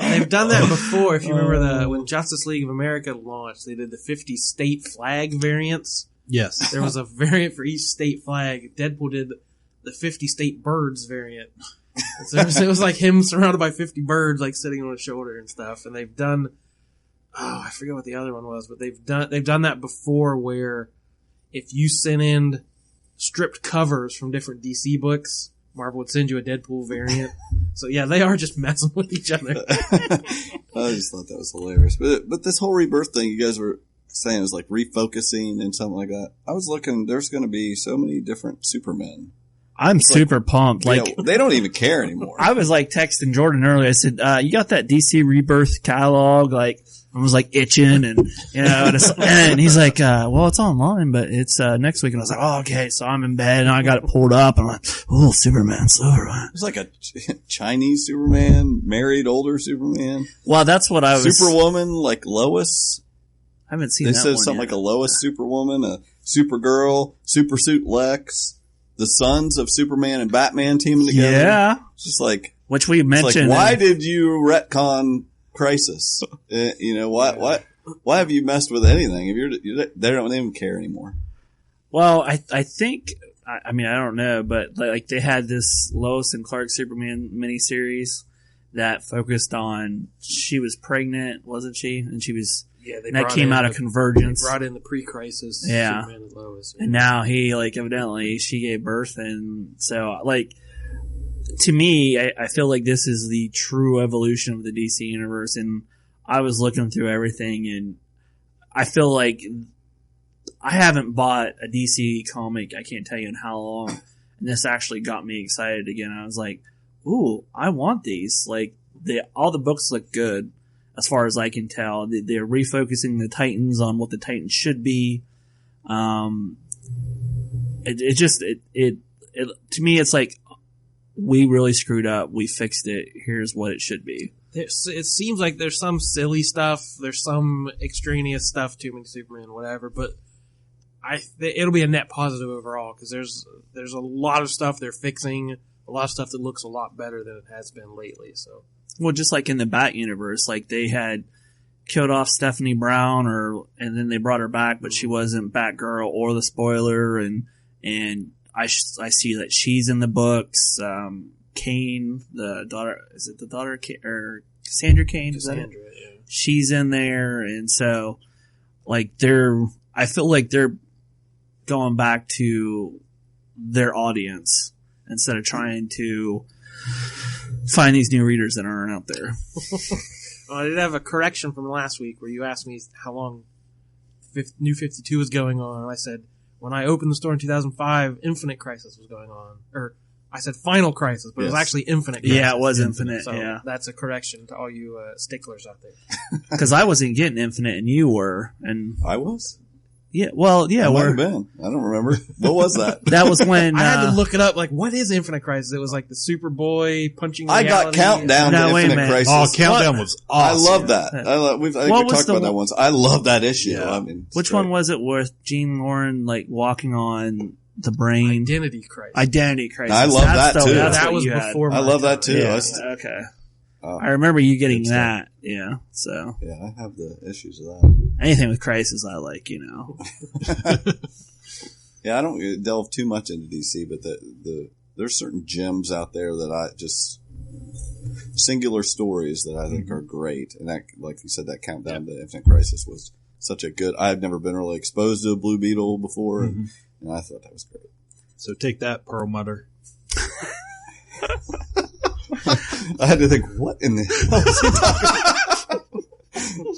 They've done that before. If you remember when Justice League of America launched, they did the 50 state flag variants. Yes. There was a variant for each state flag. Deadpool did the 50 state birds variant. So it was like him surrounded by 50 birds, like sitting on his shoulder and stuff. And they've done, I forget what the other one was, but they've done that before, where if you sent in stripped covers from different DC books, Marvel would send you a Deadpool variant. So yeah, they are just messing with each other. I just thought that was hilarious. But this whole Rebirth thing you guys were saying is like refocusing and something like that. I was looking, there's going to be so many different Supermen. I'm super pumped. Like, they don't even care anymore. I was like texting Jordan earlier. I said, you got that DC Rebirth catalog? Like, I was like itching and, and he's like, well, it's online, but it's, next week. And I was like, oh, okay. So I'm in bed and I got it pulled up and I'm like, oh, Superman. It's like a Chinese Superman, married older Superman. Well, that's what I was. Superwoman, like Lois. I haven't seen that one. They said something like a Lois Superwoman, a Supergirl, Supersuit Lex. The sons of Superman and Batman teaming together. Yeah. It's just like, which we mentioned. Like, why did you retcon Crisis? Why have you messed with anything? If they don't even care anymore. Well, I think, I mean, I don't know, but like they had this Lois and Clark Superman miniseries that focused on, she was pregnant, wasn't she? And she was, that came out of Convergence. They brought in the pre-crisis Superman and Lois. And now evidently she gave birth. And so, like, to me, I feel like this is the true evolution of the DC universe. And I was looking through everything and I feel like I haven't bought a DC comic, I can't tell you in how long. And this actually got me excited again. I was like, ooh, I want these. Like, all the books look good. As far as I can tell, they're refocusing the Titans on what the Titans should be. To me, it's like, we really screwed up. We fixed it. Here's what it should be. It seems like there's some silly stuff. There's some extraneous stuff to Superman, whatever. But it'll be a net positive overall, because there's a lot of stuff they're fixing. A lot of stuff that looks a lot better than it has been lately. So. Well, just like in the Bat universe, like they had killed off Stephanie Brown, and then they brought her back, but she wasn't Batgirl or the Spoiler, and I see that she's in the books. Kane, the daughter, is it the daughter or Cassandra Kane? Cassandra, yeah. She's in there, and so like I feel like they're going back to their audience instead of trying to find these new readers that aren't out there. Well, I did have a correction from last week where you asked me how long New 52 was going on. And I said, when I opened the store in 2005, Infinite Crisis was going on. Or I said Final Crisis, but it was actually Infinite Crisis. Yeah, it was Infinite. So that's a correction to all you sticklers out there. Because I wasn't getting Infinite and you were. And I was? Yeah, well, yeah. I might have been. I don't remember. What was that? That was when... I had to look it up. Like, what is Infinite Crisis? It was like the Superboy punching reality. I got Countdown to Infinite Crisis. Oh, Countdown was awesome. I love that. I think we talked about that once. I love that issue. Yeah. I mean, which one was it with Jean Lauren, like, walking on the brain? Identity Crisis. Identity Crisis. I love that, too. That was before my I love that, too. Yeah. Okay. I remember you getting that. Yeah. So. Yeah, I have the issues of that. Anything with Crisis, I like. Yeah, I don't delve too much into DC, but there's certain gems out there that I just singular stories that I think are great, and that, like you said, that countdown to Infinite Crisis was such a good. I had never been really exposed to a Blue Beetle before, and I thought that was great. So take that, Perlmutter. I had to think, what in the hell is he talking about?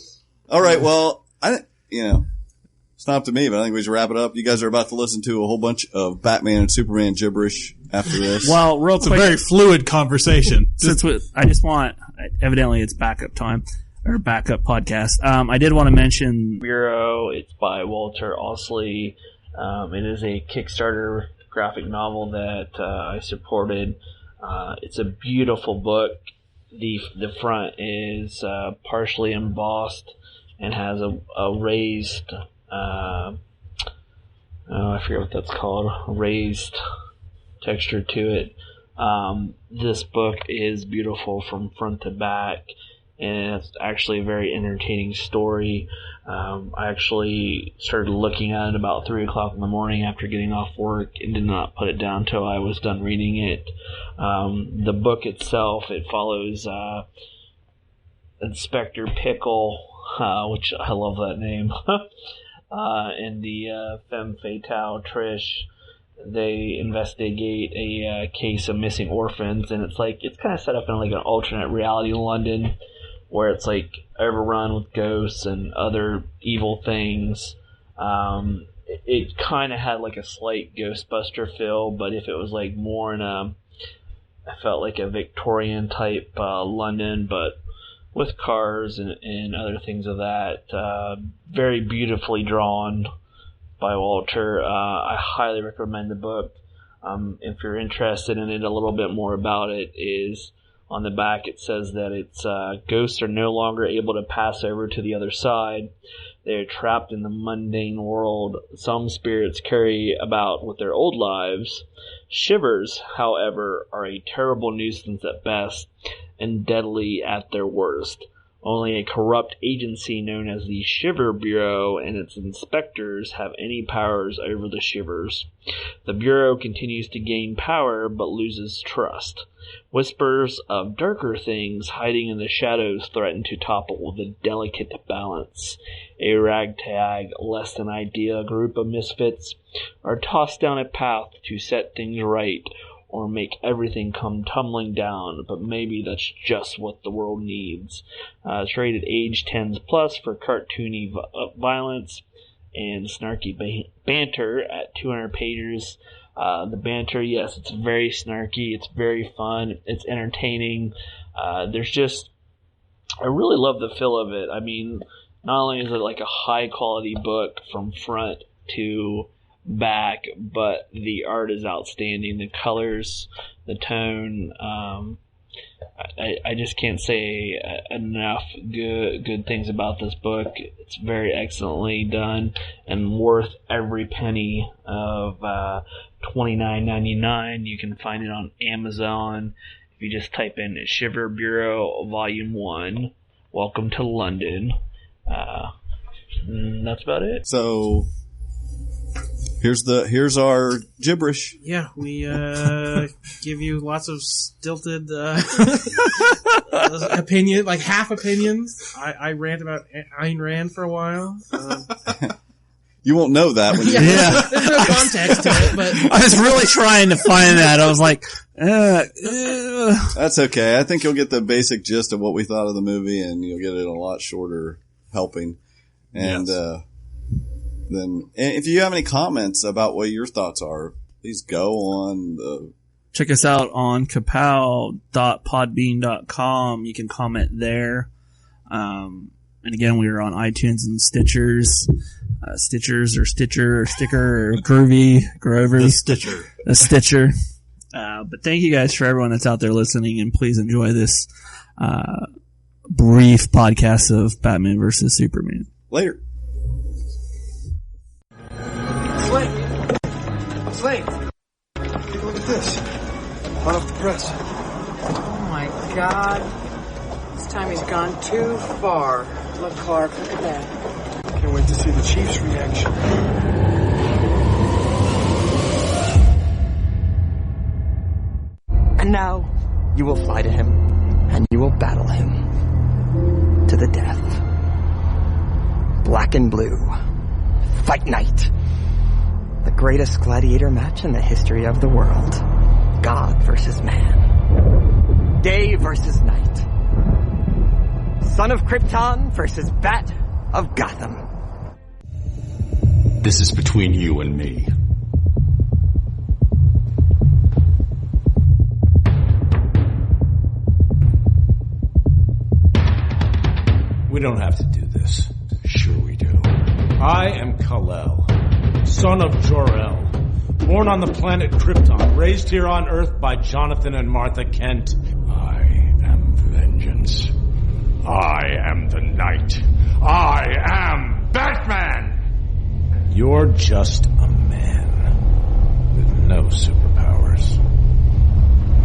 All right, well, it's not up to me, but I think we should wrap it up. You guys are about to listen to a whole bunch of Batman and Superman gibberish after this. Well, real It's quick, a very fluid conversation. Evidently it's backup time, or backup podcast. I did want to mention Bureau. It's by Walter Osley. It is a Kickstarter graphic novel that I supported. It's a beautiful book. The front is partially embossed and has a raised, I forget what that's called, raised texture to it. This book is beautiful from front to back, and it's actually a very entertaining story. I actually started looking at it about 3 o'clock in the morning after getting off work and did not put it down until I was done reading it. The book itself, it follows Inspector Pickle, which I love that name, and the femme fatale Trish. They investigate a case of missing orphans, and it's kind of set up in like an alternate reality London, where it's like overrun with ghosts and other evil things. It kind of had like a slight Ghostbuster feel, but if it was like more in I felt like a Victorian type London, but with cars and other things of that. Very beautifully drawn by Walter. I highly recommend the book. If you're interested in it, a little bit more about it is on the back. It says that it's ghosts are no longer able to pass over to the other side. They are trapped in the mundane world some spirits carry about with their old lives. Shivers, however, are a terrible nuisance at best and deadly at their worst. Only a corrupt agency known as the Shiver Bureau and its inspectors have any powers over the Shivers. The Bureau continues to gain power but loses trust. Whispers of darker things hiding in the shadows threaten to topple the delicate balance. A ragtag, less than ideal group of misfits are tossed down a path to set things right or make everything come tumbling down, but maybe that's just what the world needs. It's rated age 10 plus for cartoony violence and snarky banter at 200 pages. The banter, yes, it's very snarky, it's very fun, it's entertaining. I really love the feel of it. I mean, not only is it like a high quality book from front to back, but the art is outstanding. The colors, the tone, I just can't say enough good things about this book. It's very excellently done and worth every penny of $29.99. You can find it on Amazon if you just type in Shiver Bureau Volume 1, Welcome to London. That's about it. So here's our gibberish. Yeah, we give you lots of stilted opinion, like half opinions. I rant about Ayn Rand for a while. You won't know that when you there's no context to it, but I was really trying to find that. I was like, That's okay. I think you'll get the basic gist of what we thought of the movie, and you'll get it in a lot shorter helping. And then if you have any comments about what your thoughts are, please go on. Check us out on Ka-Pow.podbean.com. You can comment there. And again, we are on iTunes and Stitchers. Stitchers or Stitcher or Sticker or Groovy, Grover. The Stitcher. A Stitcher. But thank you guys for everyone that's out there listening, and please enjoy this brief podcast of Batman versus Superman. Later. Slate! Take a look at this. Hot off the press. Oh my god. This time he's gone too far. Look, Clark, look at that. Can't wait to see the Chief's reaction. And now, you will fly to him, and you will battle him to the death. Black and blue. Fight night. The greatest gladiator match in the history of the world. God versus man. Day versus night. Son of Krypton versus Bat of Gotham. This is between you and me. We don't have to do this. Sure we do. I am Kal-El, son of Jor-El, born on the planet Krypton, raised here on Earth by Jonathan and Martha Kent. I am vengeance. I am the Knight. I am Batman! You're just a man with no superpowers.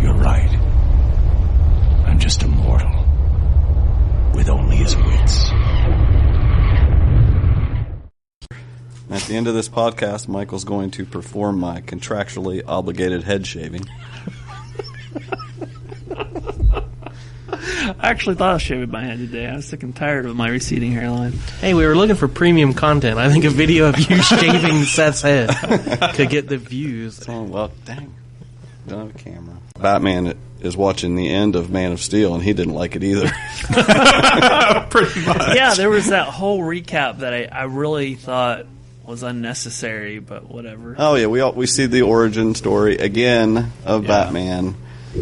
You're right. I'm just a mortal with only his wits. At the end of this podcast, Michael's going to perform my contractually obligated head shaving. I actually thought of shaving my head today. I was sick and tired of my receding hairline. Hey, we were looking for premium content. I think a video of you shaving Seth's head could get the views. Oh, well, dang. Don't have a camera. Batman is watching the end of Man of Steel, and he didn't like it either. Pretty much. Yeah, there was that whole recap that I really thought was unnecessary, but whatever. Oh, yeah, we see the origin story again of Batman,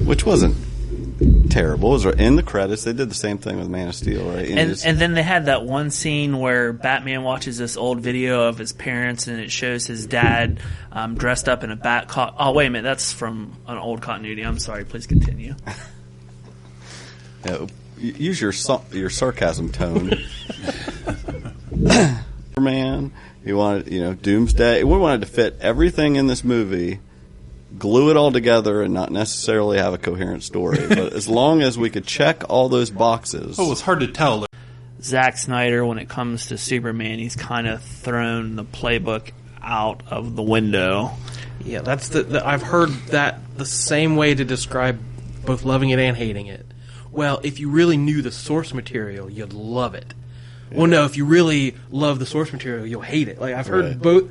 which wasn't terrible. It was in the credits. They did the same thing with Man of Steel, right? And then they had that one scene where Batman watches this old video of his parents, and it shows his dad dressed up in a bat costume. Oh, wait a minute. That's from an old continuity. I'm sorry. Please continue. Yeah, use your sarcasm tone. Man, he wanted, Doomsday. We wanted to fit everything in this movie, glue it all together, and not necessarily have a coherent story. But as long as we could check all those boxes. Oh, it's hard to tell. Zack Snyder, when it comes to Superman, he's kind of thrown the playbook out of the window. Yeah, that's I've heard that the same way to describe both loving it and hating it. Well, if you really knew the source material, you'd love it. Yeah. Well, no, if you really love the source material, you'll hate it. Like I've heard both.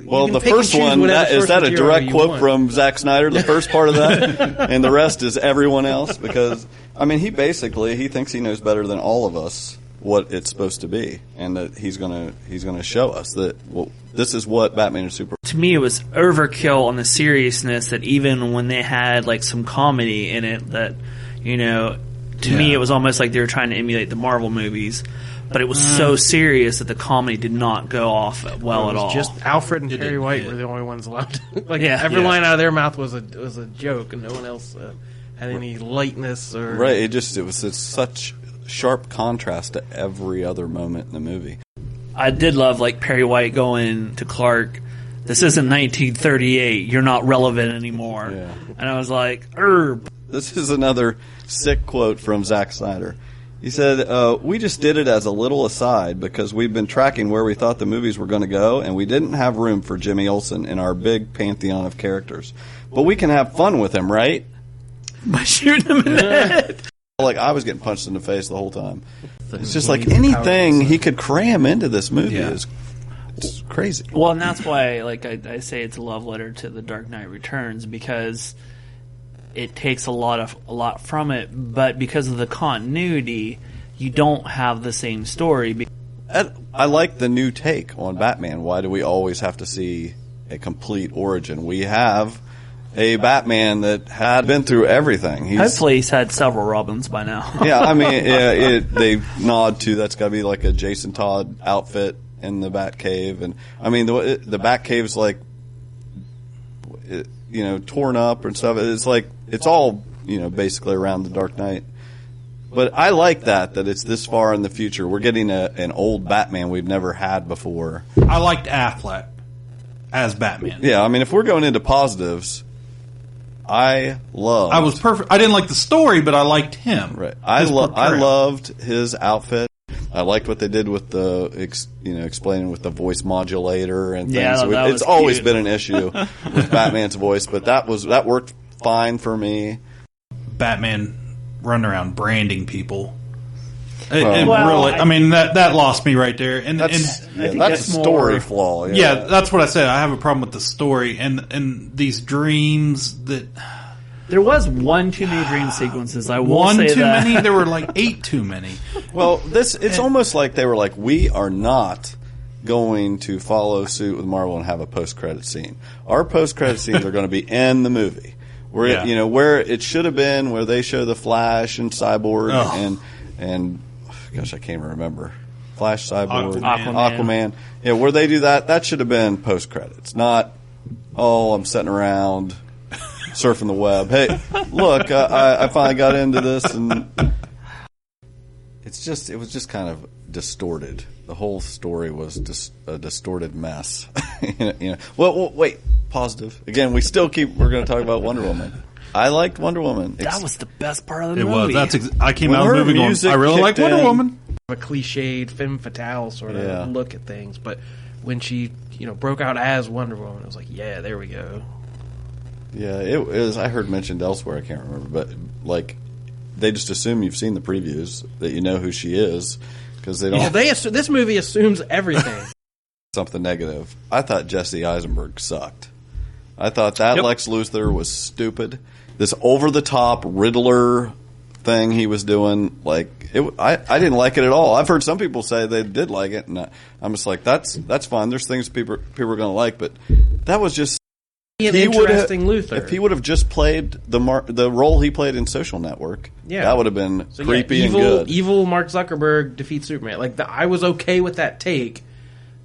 Well, the first one, is that a direct quote from Zack Snyder, the first part of that? And the rest is everyone else? Because, he thinks he knows better than all of us what it's supposed to be. And that he's gonna show us that, this is what Batman and Superman. To me, it was overkill on the seriousness that even when they had, some comedy in it that, to me it was almost like they were trying to emulate the Marvel movies. But it was so serious that the comedy did not go off well at all. Just Alfred and Perry White were the only ones allowed. Every line out of their mouth was a joke, and no one else had any lightness or. Right. It's such sharp contrast to every other moment in the movie. I did love Perry White going to Clark. This isn't 1938. You're not relevant anymore. Yeah. And I was like, Herb. This is another sick quote from Zack Snyder. He said, we just did it as a little aside because we've been tracking where we thought the movies were going to go, and we didn't have room for Jimmy Olsen in our big pantheon of characters. But we can have fun with him, right? By shooting him in the head. I was getting punched in the face the whole time. It's just anything he could cram into this movie is it's crazy. Well, and that's why, I say it's a love letter to The Dark Knight Returns, because it takes a lot from it, but because of the continuity, you don't have the same story. I like the new take on Batman. Why do we always have to see a complete origin? We have a Batman that had been through everything. Hopefully he's had several Robins by now. They nod to that's got to be like a Jason Todd outfit in the Batcave. And the Batcave's torn up and stuff. It's all, basically around the Dark Knight. But I like that it's this far in the future. We're getting an old Batman we've never had before. I liked Affleck as Batman. Yeah, if we're going into positives, I was perfect. I didn't like the story, but I liked him. Right. I loved his outfit. I liked what they did with the, explaining with the voice modulator and things. Yeah, it's always been an issue with Batman's voice, but that worked fine for me. Batman running around branding people. Really, that lost me right there. And that's a story flaw. Yeah, that's what I said. I have a problem with the story and these dreams that. There was one too many dream sequences. I will say that. One too many? There were like 8 too many. Well, it's almost like they were like, we are not going to follow suit with Marvel and have a post-credit scene. Our post-credit scenes are going to be in the movie. Where it should have been, where they show the Flash and Cyborg and gosh, I can't even remember. Flash, Cyborg, Aquaman. Yeah, where they do that should have been post-credits, not, I'm sitting around surfing the web. Hey, look, I finally got into this, and it was just kind of distorted. The whole story was just a distorted mess. Well, wait, positive. Again, we're going to talk about Wonder Woman. I liked Wonder Woman. That was the best part of the movie. It was. I came out of the movie going, I really like Wonder Woman. A cliched femme fatale sort of look at things, but when she broke out as Wonder Woman, I was like, yeah, there we go. Yeah, it was. I heard mentioned elsewhere. I can't remember, but like they just assume you've seen the previews, that you know who she is, because they don't. Yeah, this movie assumes everything. Something negative. I thought Jesse Eisenberg sucked. I thought that Lex Luthor was stupid. This over-the-top Riddler thing he was doing, I didn't like it at all. I've heard some people say they did like it, and I'm just like, that's fine. There's things people are going to like, but that was just interesting Luthor. If he would have just played the role he played in Social Network, that would have been creepy and good. Evil Mark Zuckerberg defeats Superman. I was okay with that take,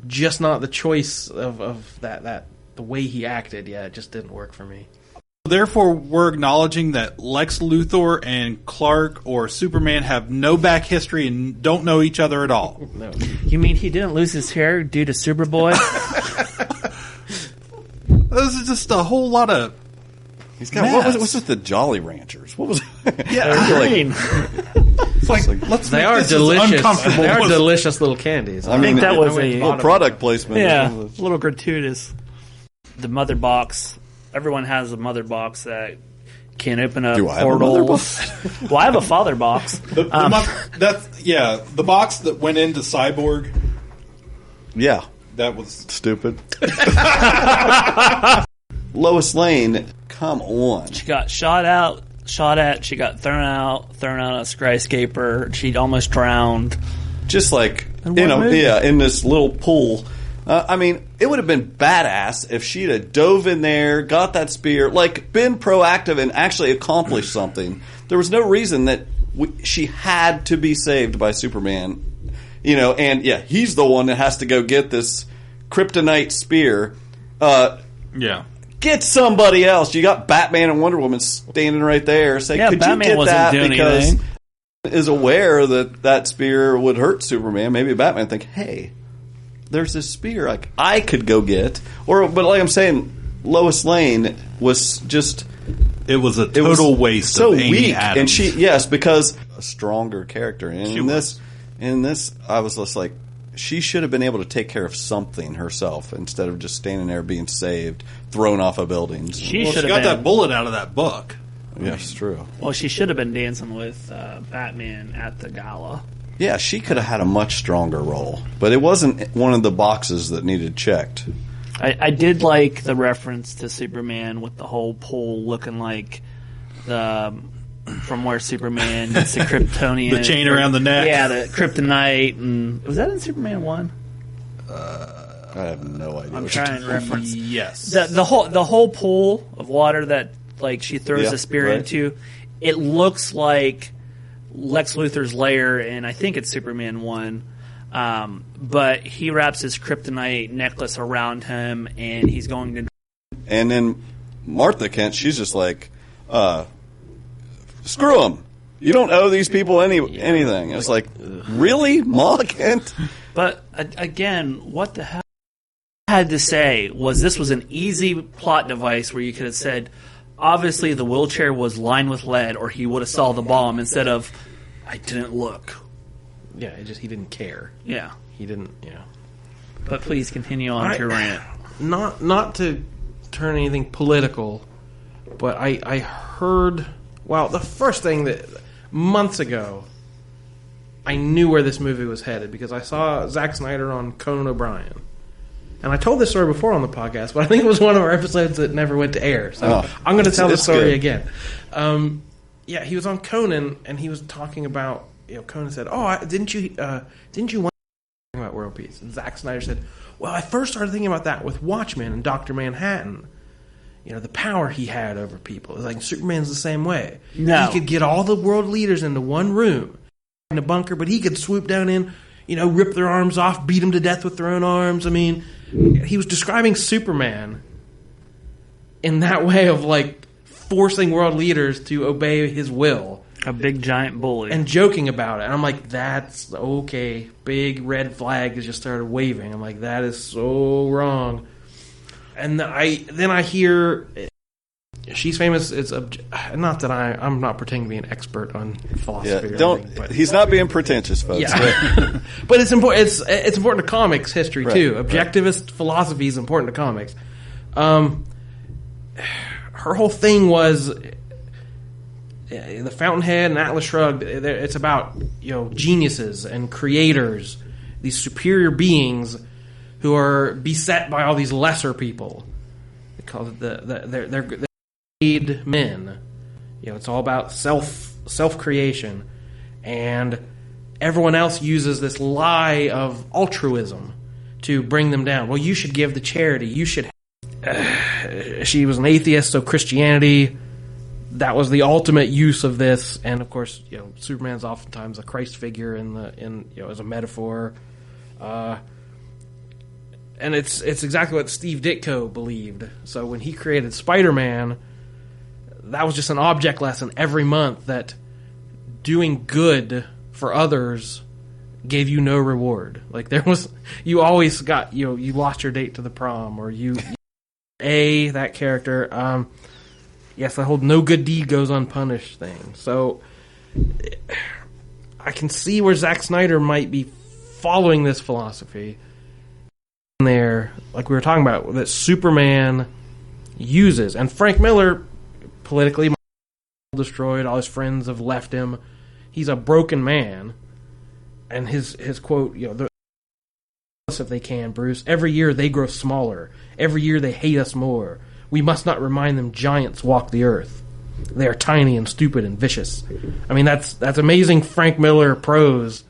just not the choice of that the way he acted. Yeah, it just didn't work for me. Therefore, we're acknowledging that Lex Luthor and Clark or Superman have no back history and don't know each other at all. No. You mean he didn't lose his hair due to Superboy? This is just a whole lot of. He's got what's with the Jolly Ranchers? What was? Yeah, green. They are delicious. Uncomfortable. They are delicious little candies. I think that was a little product placement. Yeah, a little gratuitous. The mother box. Everyone has a mother box that can open up portals. Have a mother box? Well, I have a father box. The box that went into Cyborg. Yeah, that was stupid. Lois Lane, come on. She got shot at. She got thrown out a skyscraper. She almost drowned. Just in this little pool. It would have been badass if she'd have dove in there, got that spear, been proactive and actually accomplished something. There was no reason that she had to be saved by Superman. He's the one that has to go get this kryptonite spear. Get somebody else. You got Batman and Wonder Woman standing right there. Say, could Batman you get that? Because anything. Is aware that spear would hurt Superman. Maybe Batman think, hey, there's this spear I could go get. But like I'm saying, Lois Lane was just... It was a total waste so of Amy weak. Adams. And because a stronger character. And in this, I was just like, she should have been able to take care of something herself instead of just standing there being saved, thrown off of buildings. She got that bullet out of that book. Yeah, it's true. Well, she should have been dancing with Batman at the gala. Yeah, she could have had a much stronger role, but it wasn't one of the boxes that needed checked. I did like the reference to Superman with the whole pole looking like from where Superman gets the Kryptonian. The chain around the neck. Yeah, the kryptonite. And was that in Superman 1? I have no idea. I'm trying to reference. Yes. The whole pool of water that she throws the spear into, it looks like Lex Luthor's lair, and I think it's Superman 1. But he wraps his kryptonite necklace around him, and he's going to... And then Martha Kent, she's just like, screw them. You don't owe these people anything. It's like, really? Ma Kent? But, again, what the hell I had to say was this was an easy plot device where you could have said, obviously the wheelchair was lined with lead, or he would have saw the bomb instead of, I didn't look. Yeah, he didn't care. Yeah. He didn't, But please continue on to your rant. Not to turn anything political, but I heard, the first thing that, months ago, I knew where this movie was headed because I saw Zack Snyder on Conan O'Brien. And I told this story before on the podcast, but I think it was one of our episodes that never went to air. So I'm going to tell the story again. He was on Conan, and he was talking about, Conan said, didn't you want to about world peace? And Zack Snyder said, well, I first started thinking about that with Watchmen and Dr. Manhattan. The power he had over people. Like, Superman's the same way. No. He could get all the world leaders into one room in a bunker, but he could swoop down in, rip their arms off, beat them to death with their own arms. I mean, he was describing Superman in that way of, like, forcing world leaders to obey his will. A big giant bully. And joking about it. And I'm like, that's okay. Big red flag has just started waving. I'm like, that is so wrong. And then I hear she's famous. It's not that I'm not pretending to be an expert on philosophy. He's not being pretentious, folks. Yeah. But it's important. It's important to comics history too. Objectivist philosophy is important to comics. Her whole thing was the Fountainhead and Atlas Shrugged. It's about geniuses and creators, these superior beings who are beset by all these lesser people. They call it they're made men. It's all about self creation, and everyone else uses this lie of altruism to bring them down. Well, you should give to charity. You should. She was an atheist, so Christianity, that was the ultimate use of this. And of course, Superman's oftentimes a Christ figure as a metaphor. And it's exactly what Steve Ditko believed. So when he created Spider-Man, that was just an object lesson every month that doing good for others gave you no reward. Like, you always got, you lost your date to the prom, or that character. Yes, the whole no good deed goes unpunished thing. So I can see where Zack Snyder might be following this philosophy there, like we were talking about, that Superman uses. And Frank Miller, politically destroyed, all his friends have left him. He's a broken man. And his quote, if they can, Bruce, every year they grow smaller. Every year they hate us more. We must not remind them giants walk the earth. They are tiny and stupid and vicious. I mean, that's amazing Frank Miller prose,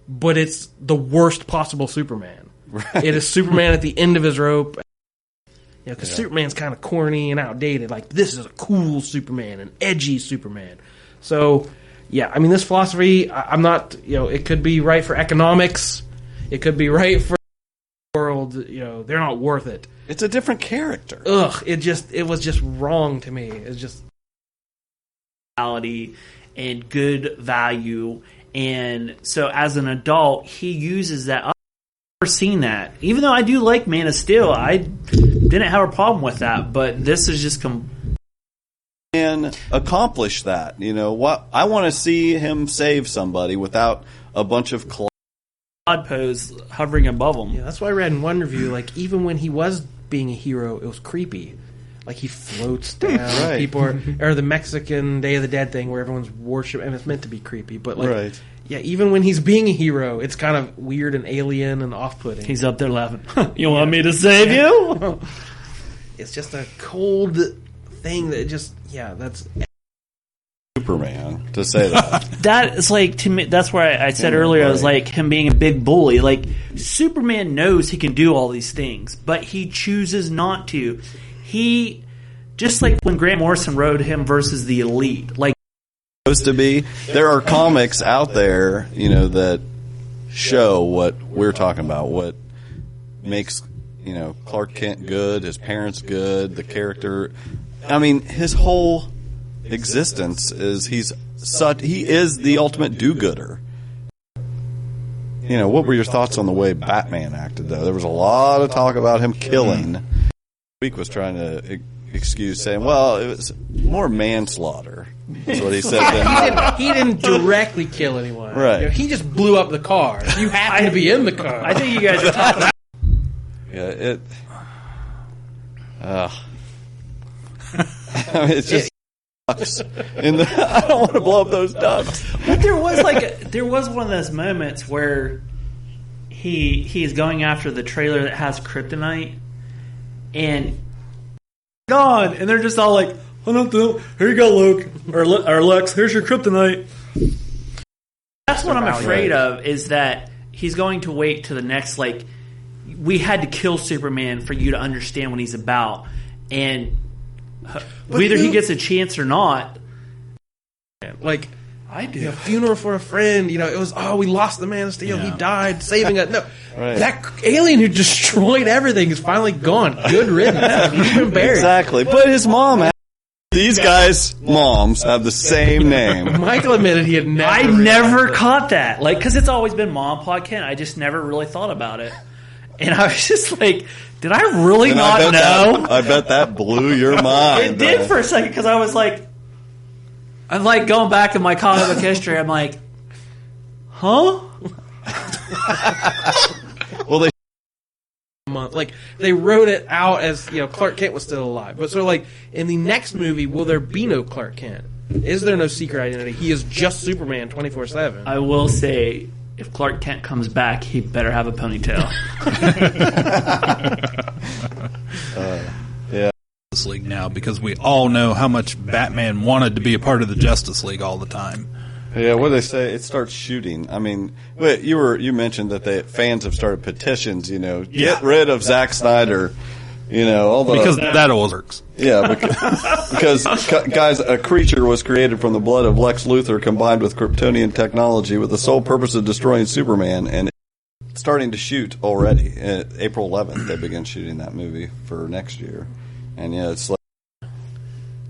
but it's the worst possible Superman. Right. It is Superman at the end of his rope. Because Superman's kind of corny and outdated. Like, this is a cool Superman, an edgy Superman. So, this philosophy, I'm not, it could be right for economics. It could be right for the world. They're not worth it. It's a different character. Ugh, it was just wrong to me. It's just and good value. And so as an adult, he uses that. I've never seen that. Even though I do like Man of Steel, I didn't have a problem with that. But this is just and accomplish that. What I want to see him save somebody without a bunch of pose hovering above him. Yeah, that's why I read in one review, like, even when he was being a hero, it was creepy. Like, he floats down. Right. People or the Mexican Day of the Dead thing where everyone's worshiping, and it's meant to be creepy. But, like, right. Even when he's being a hero, it's kind of weird and alien and off-putting. He's up there laughing. You want me to save you? It's just a cold thing that just, that's Superman to say that. That is like, to me, that's where I said earlier, I was like, him being a big bully. Like, Superman knows he can do all these things, but he chooses not to. He, just like when Grant Morrison wrote him versus the Elite, like, supposed to be, there are comics out there, that show what we're talking about, what makes, Clark Kent good, his parents good, the character. I mean, his whole existence is he is the ultimate do-gooder. What were your thoughts on the way Batman acted, though? There was a lot of talk about him killing. Week was trying to excuse, saying, "Well, it was more manslaughter." That's what he said. He didn't directly kill anyone. Right. You know, he just blew up the car. You happened to be in the car. I think you guys are talking about. Yeah, I mean, it's just ducks. I don't want to blow up those ducks. But there was one of those moments where he's going after the trailer that has kryptonite, and gone, and they're just all like, "Oh no, here you go, Luke or Lex. Here's your kryptonite." That's what I'm afraid of, is that he's going to wait to the next, like, we had to kill Superman for you to understand what he's about, and whether he gets a chance or not, like, I do. You know, funeral for a friend. You know, it was, we lost the Man of Steel. He died saving us. No, that alien who destroyed everything is finally gone. Good riddance. He's been buried. Exactly. But his mom. These guys' moms have the same name. Michael admitted he had never. I never caught that. Like, because it's always been Mom, Pa, Ken. I just never really thought about it. And I was just like, did I really not know? I bet that blew your mind. It did for a second, because I was like, I'm like going back in my comic book history. I'm like, huh? Well, they wrote it out as, you know, Clark Kent was still alive. But so, like, in the next movie, will there be no Clark Kent? Is there no secret identity? He is just Superman 24/7. I will say, if Clark Kent comes back, he better have a ponytail. Yeah. Justice League now, because we all know how much Batman wanted to be a part of the Justice League all the time. Yeah, what do they say? It starts shooting. I mean, you mentioned that fans have started petitions. You know, get rid of Zack Snyder. You know, all the because that works. Yeah, because guys, a creature was created from the blood of Lex Luthor combined with Kryptonian technology with the sole purpose of destroying Superman, and it's starting to shoot already. April 11th, they begin shooting that movie for next year, and yeah, it's like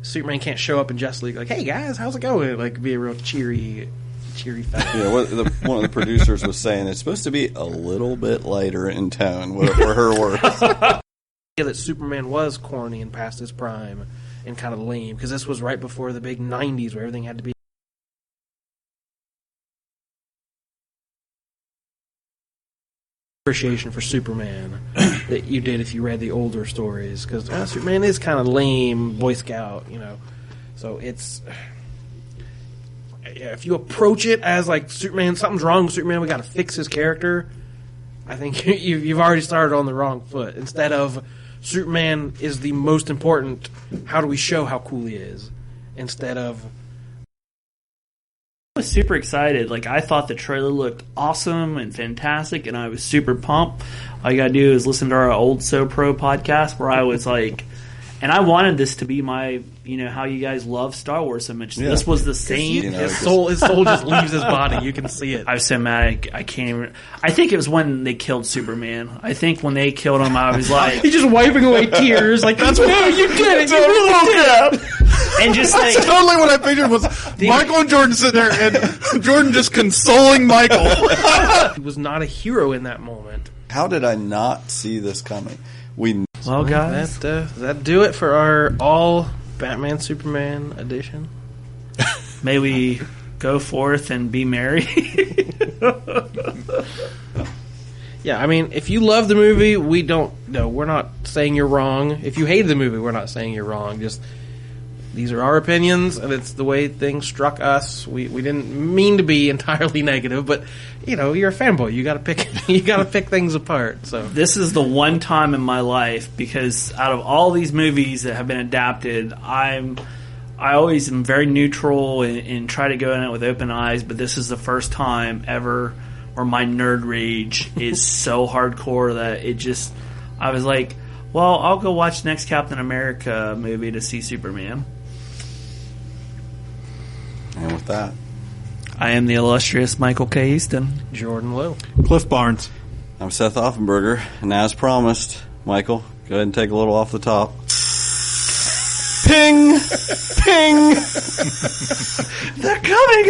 Superman can't show up in Justice League like, "Hey guys, how's it going?" Like, be a real cheery fellow. Yeah, one of the producers was saying it's supposed to be a little bit lighter in tone for her work. That Superman was corny and past his prime and kind of lame, because this was right before the big 90s where everything had to be appreciation for Superman that you did if you read the older stories, because Superman is kind of lame, Boy Scout, you know. So it's, if you approach it as like Superman, something's wrong with Superman, we got to fix his character, I think you've already started on the wrong foot. Instead of Superman is the most important, how do we show how cool he is? Instead of... I was super excited. Like, I thought the trailer looked awesome and fantastic, and I was super pumped. All you gotta do is listen to our old So Pro podcast, where I was like... And I wanted this to be my, you know, how you guys love Star Wars so much. Yeah. This was the same. You know, his soul just leaves his body. You can see it. I was so mad. I can't even. I think it was when they killed Superman. I think when they killed him, I was like, he's just wiping away tears. Like, that's what you did it. You really did it. And just like, that's totally what I pictured was Michael and Jordan sitting there, and Jordan just consoling Michael. He was not a hero in that moment. How did I not see this coming? Well, guys, that do it for our all Batman Superman edition. May we go forth and be merry. Yeah, I mean, if you love the movie, we're not saying you're wrong. If you hated the movie, we're not saying you're wrong. Just, these are our opinions, and it's the way things struck us. We didn't mean to be entirely negative, but you know, you're a fanboy. You got to pick things apart. So this is the one time in my life, because out of all these movies that have been adapted, I always am very neutral and try to go in it with open eyes. But this is the first time ever where my nerd rage is so hardcore that I was like, well, I'll go watch next Captain America movie to see Superman. And with that, I am the illustrious Michael K. Easton. Jordan Lowe. Cliff Barnes. I'm Seth Offenberger, and as promised, Michael, go ahead and take a little off the top. Ping! Ping! They're coming!